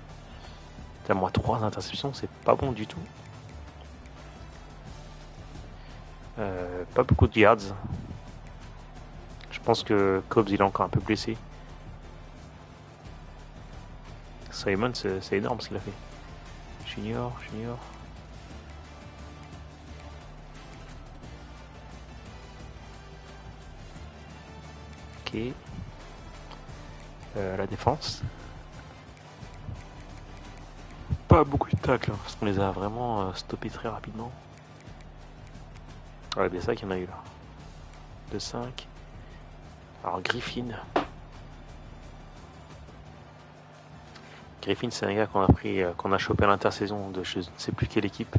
T'as moi 3 interceptions, c'est pas bon du tout. Pas beaucoup de yards. Je pense que Cobbs il est encore un peu blessé. Simon c'est énorme ce qu'il a fait. Junior. Ok. La défense. Pas beaucoup de tacles hein, parce qu'on les a vraiment stoppés très rapidement. Ouais, bien ça qu'il y en a eu là. 2-5. Alors Griffin. Griffin, c'est un gars qu'on a chopé à l'intersaison de je ne sais plus quelle équipe.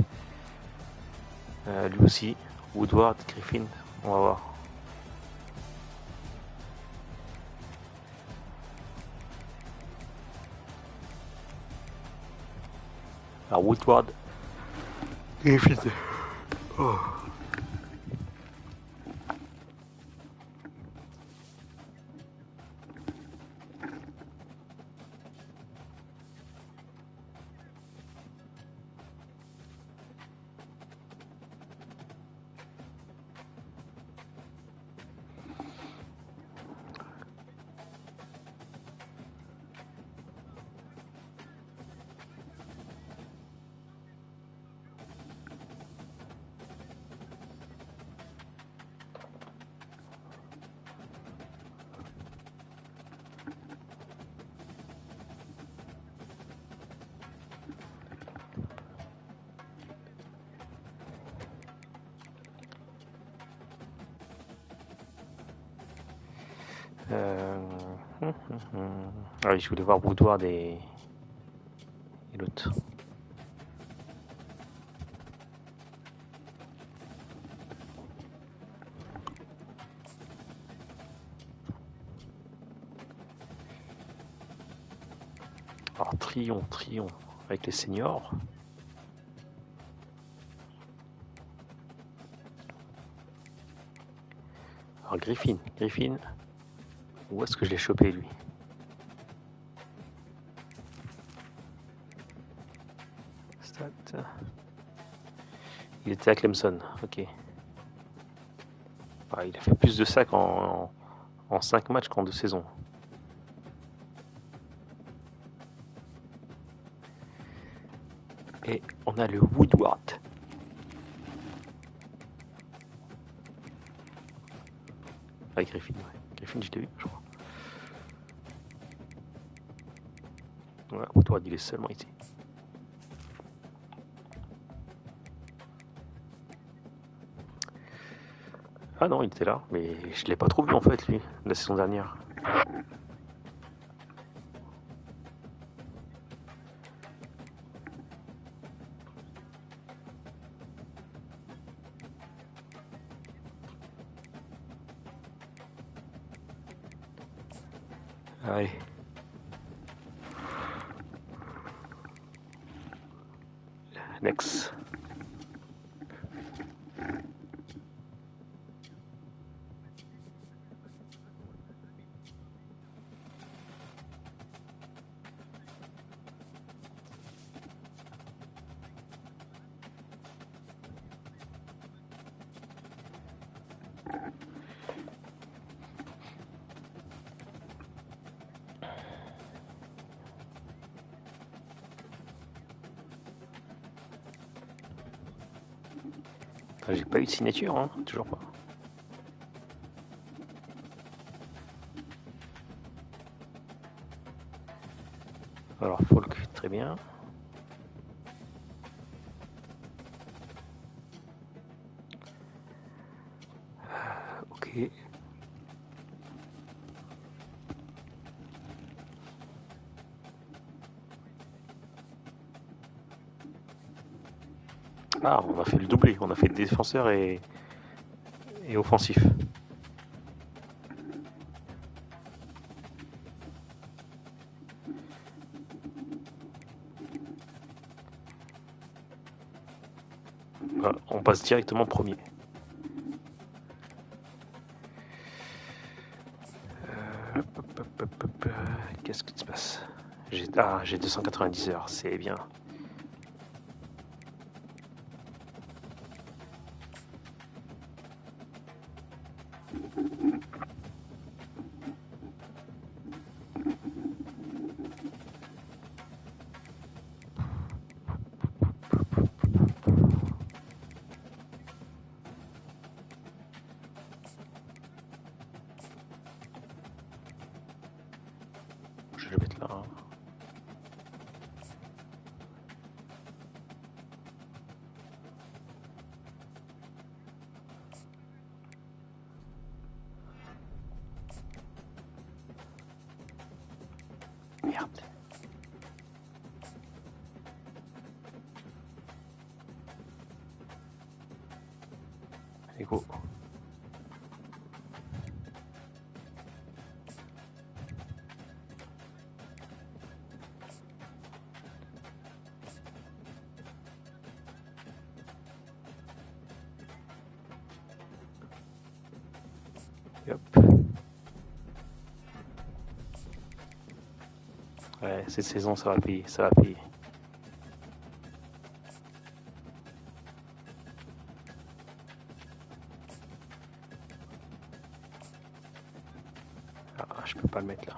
Lui aussi. Woodward, Griffin, on va voir. Alors Woodward, Griffin. Oh. Ah oui, je voulais voir Woodward et l'autre. Alors Trion avec les seniors. Alors Griffin. Où est-ce que je l'ai chopé lui? Stat. Il était à Clemson, ok. Ah, il a fait plus de sacs en 5 matchs qu'en 2 saisons. Et on a le Woodward. Avec Griffin, ouais. Griffin, je l'ai vu, je crois. Voilà, Woodward, il est seulement ici. Ah non, il était là, mais je l'ai pas trop vu en fait, lui, la saison dernière. Allez. Next. J'ai pas eu de signature, hein, toujours pas. Alors Folk, très bien. Ok. Ah, on a fait le doublé, on a fait défenseur et offensif. On passe directement premier. Qu'est-ce qui se passe? J'ai 290 heures, c'est bien. Je vais le mettre là. merde. Allez, go. Hop. Ouais, cette saison, ça va payer, ça va payer. Ah, je peux pas le mettre là.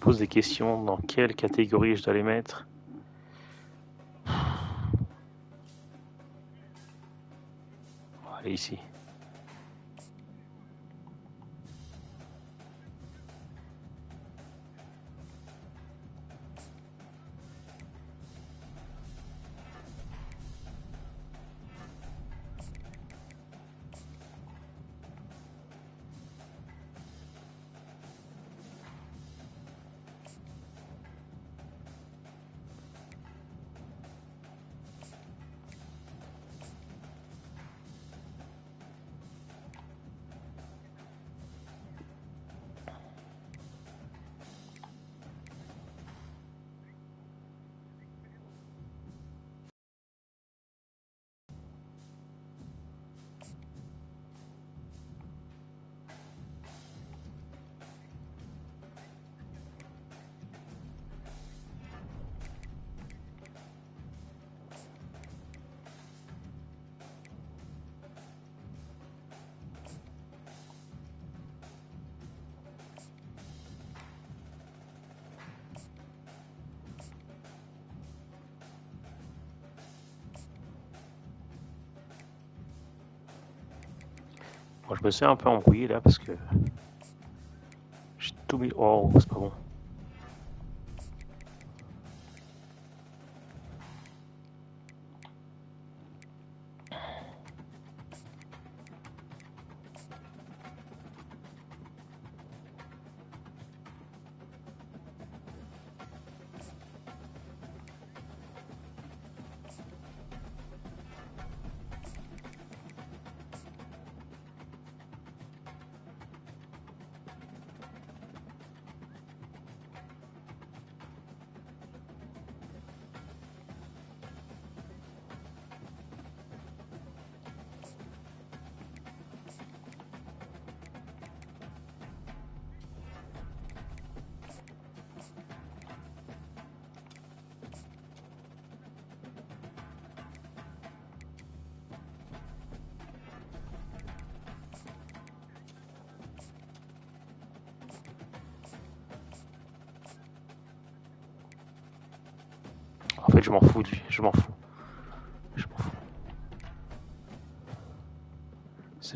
Pose des questions dans quelle catégorie je dois les mettre. Allez, ici. Bon, je me suis un peu embrouillé là parce que j'ai tout mis. Oh, c'est pas bon. En fait, je m'en fous, lui. Je m'en fous.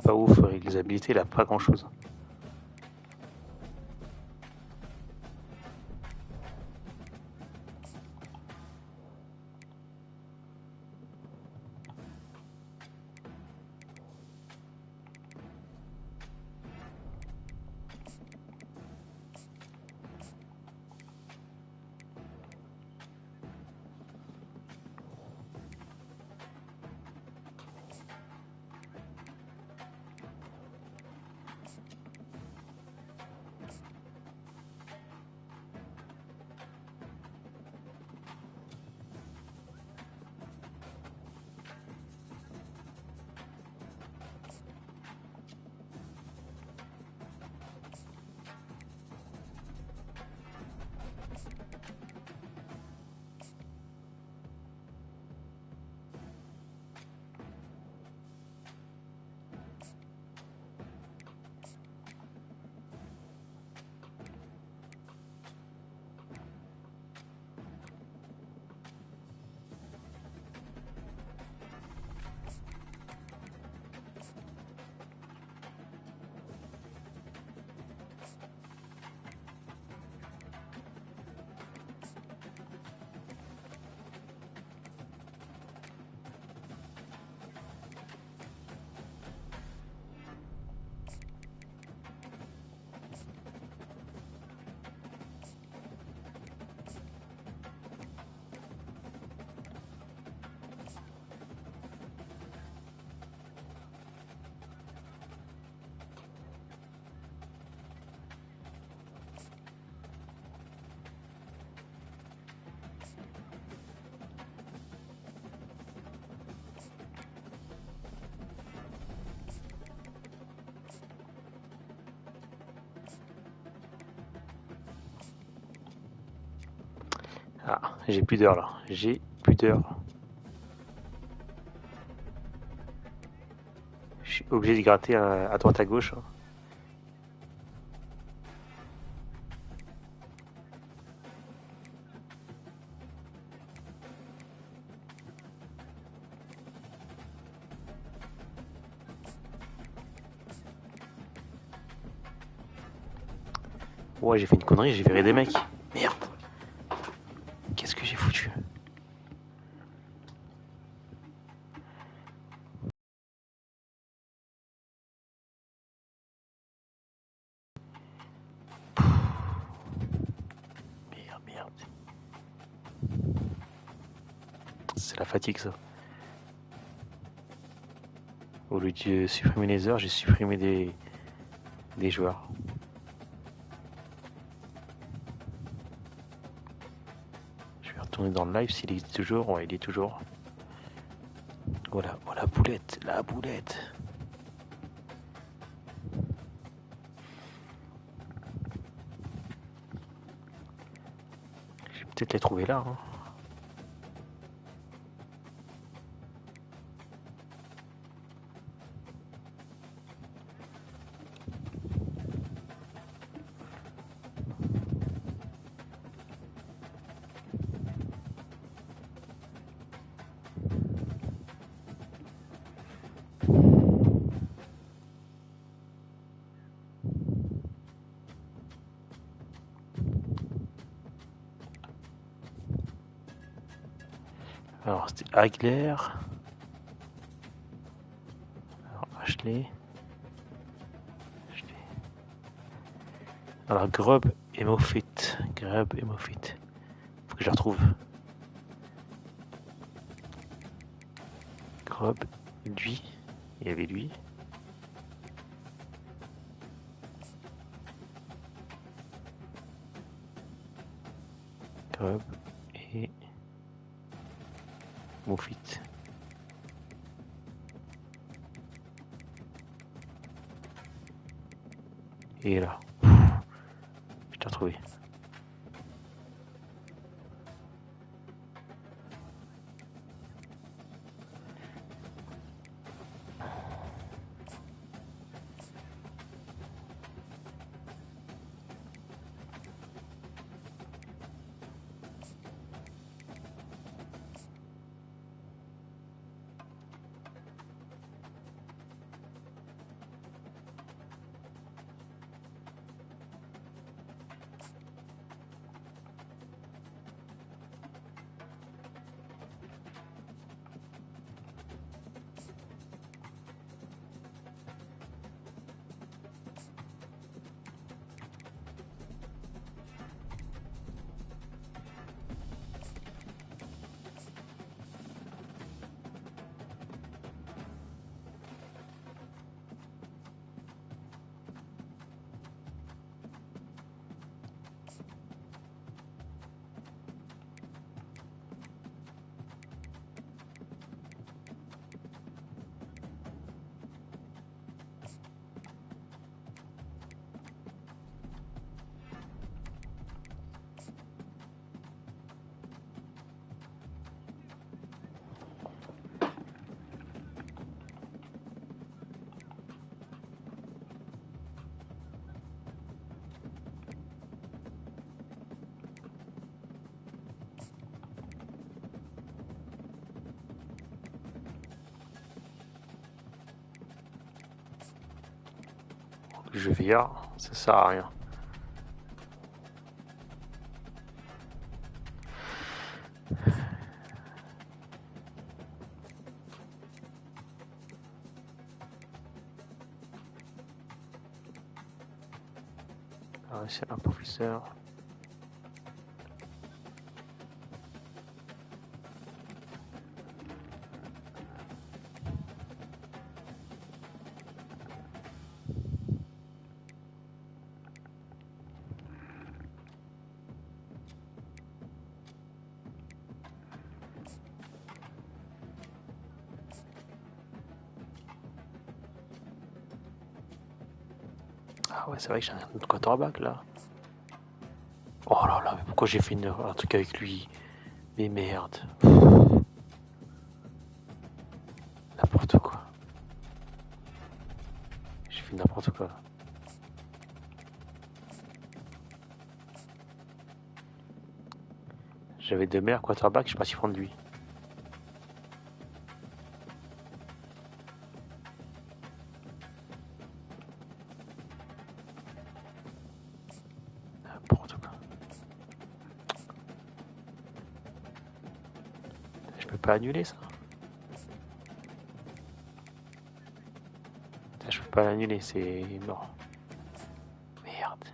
pas ouf, réalisabilité, il a pas grand chose. Ah, j'ai plus d'heures là. J'ai plus d'heures. Je suis obligé de gratter à droite à gauche. Ouais, j'ai fait une connerie, j'ai viré des mecs. Merde. Qu'est-ce que j'ai foutu? Merde. C'est la fatigue ça. Au lieu de supprimer les heures, j'ai supprimé des joueurs. Je vais retourner dans le live s'il existe toujours. Ouais, il est toujours. Voilà, oh, la boulette. Je vais peut-être les trouver là. Hein. Alors, c'était Hagler. Alors, Ashley. Alors, Grubb et Moffitt. Faut que je la retrouve. Grubb, lui. Il y avait lui. Grubb et Moffitt. Et là. Je t'ai retrouvé. je vire, ça sert à rien. Ah, c'est un professeur. Ah ouais, c'est vrai que j'ai un autre quarterback là. Oh là là, mais pourquoi j'ai fait un truc avec lui? Mais merde. N'importe quoi. J'ai fait n'importe quoi. J'avais deux meilleurs quarterbacks, je suis parti prendre lui. N'importe quoi. Je peux pas annuler ça. Je peux pas l'annuler, c'est mort. Merde.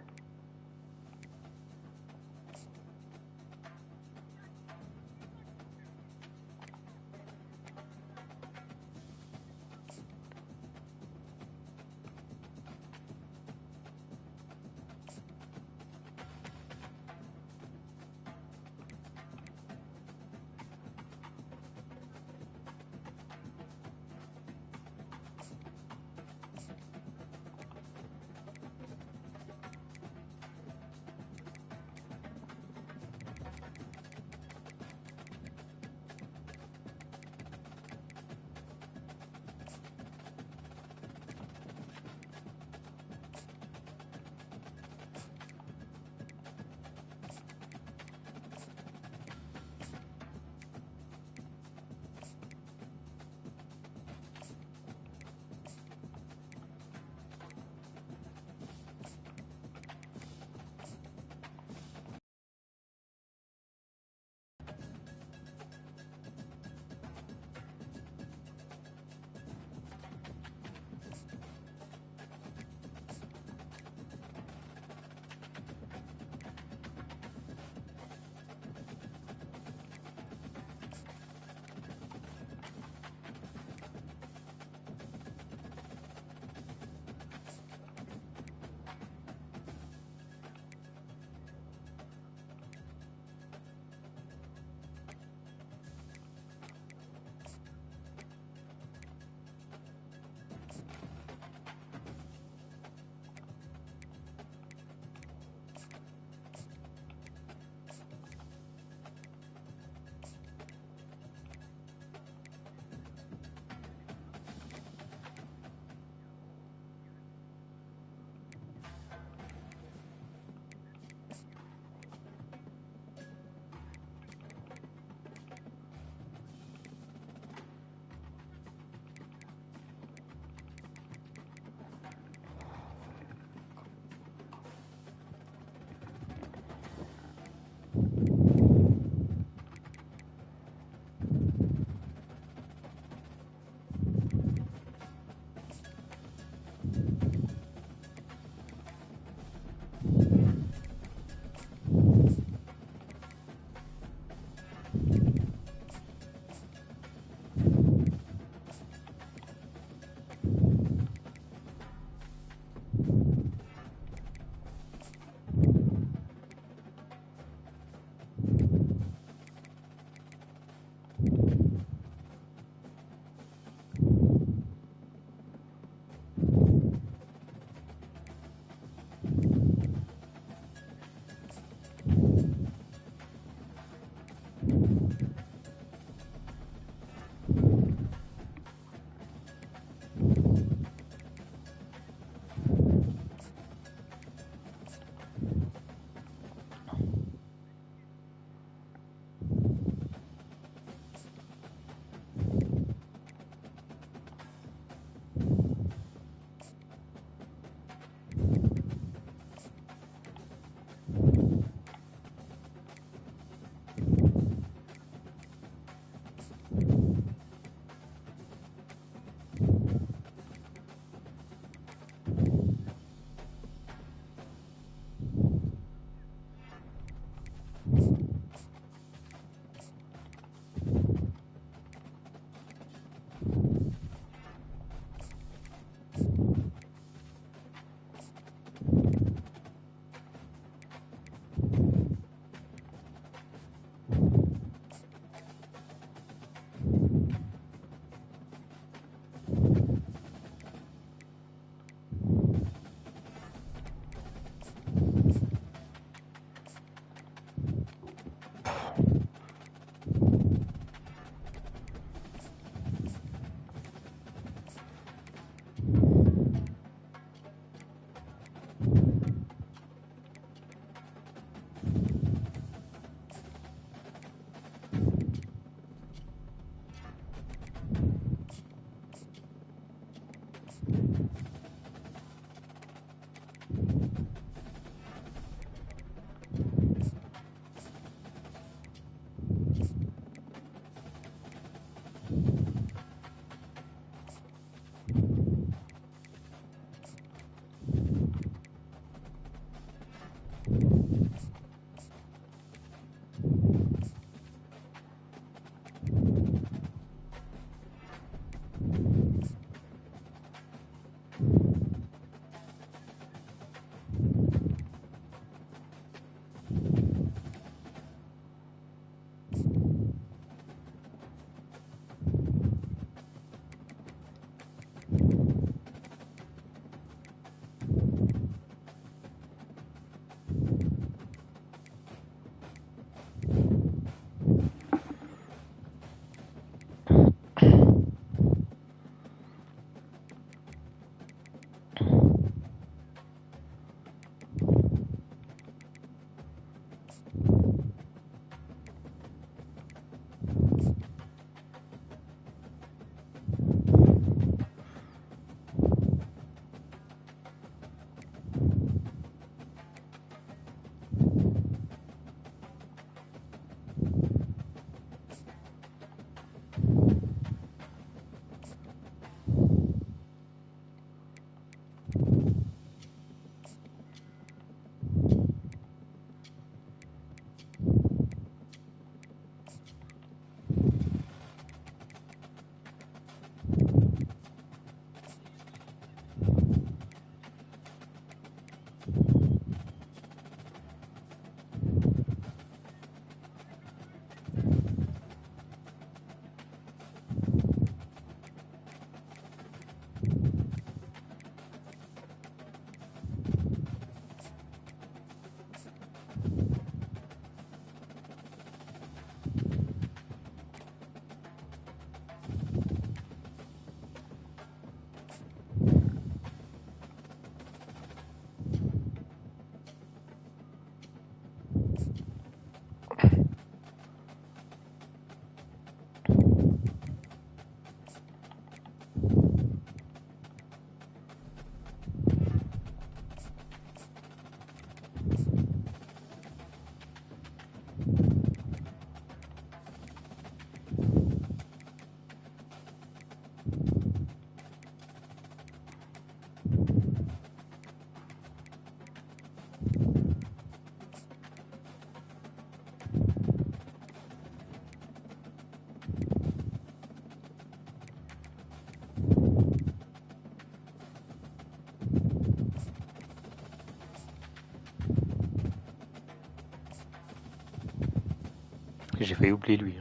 J'ai failli oublier lui.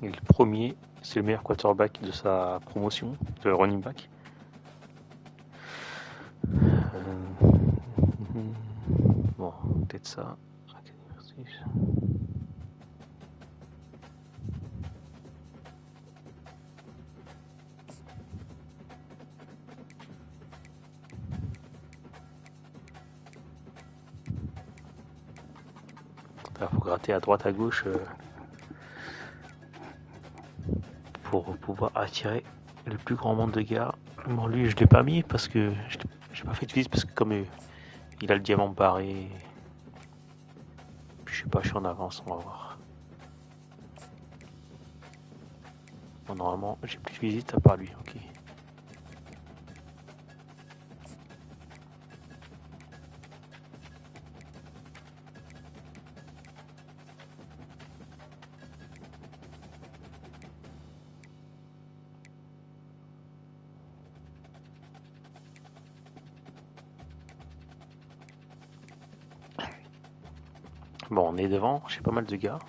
Et le premier, c'est le meilleur quarterback de sa promotion, de running back. Bon, peut-être ça. Il faut gratter à droite à gauche pour pouvoir attirer le plus grand nombre de gars. Bon, lui, je l'ai pas mis parce que j'ai pas fait de visite parce que comme il a le diamant barré, je sais pas, je suis en avance, on va voir. Bon, normalement, j'ai plus de visite à part lui, ok. Bon, on est devant, j'ai pas mal de gars.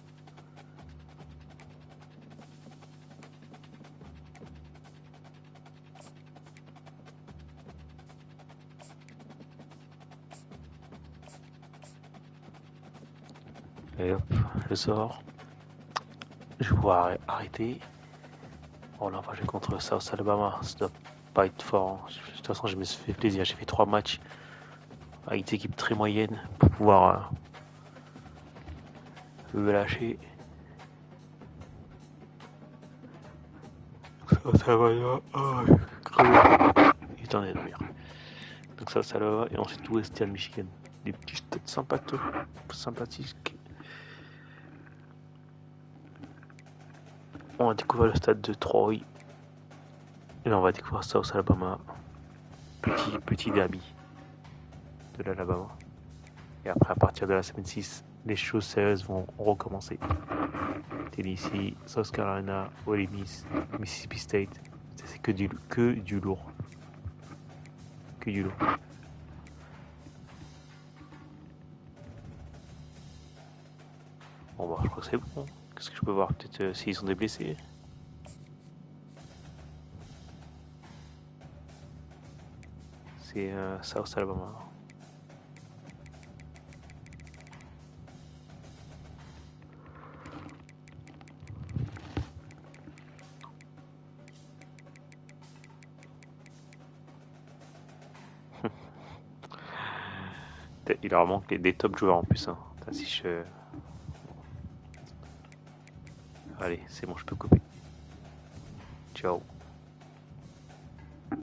Et hop, je sors. Je vais pouvoir arrêter. Bon, là, on va jouer contre South Alabama. Ça doit pas être fort. De toute façon, je me suis fait plaisir. J'ai fait 3 matchs avec des équipes très moyennes pour pouvoir le lâcher. Ça va là. Il est temps d'aller dormir. Donc ça va. Et ensuite Western Michigan. Des petits stades sympathiques. On va découvrir le stade de Troy. Et là on va découvrir South Alabama. Petit derby de l'Alabama. Et après à partir de la semaine 6, les choses sérieuses vont recommencer. Tennessee, South Carolina, Ole Miss, Mississippi State. C'est que du lourd. Que du lourd. Bon bah je crois que c'est bon. Qu'est-ce que je peux voir? Peut-être s'ils sont des blessés. C'est South Alabama. Il leur manque des top joueurs en plus. Hein. Si je... Allez, c'est bon, je peux couper. Ciao.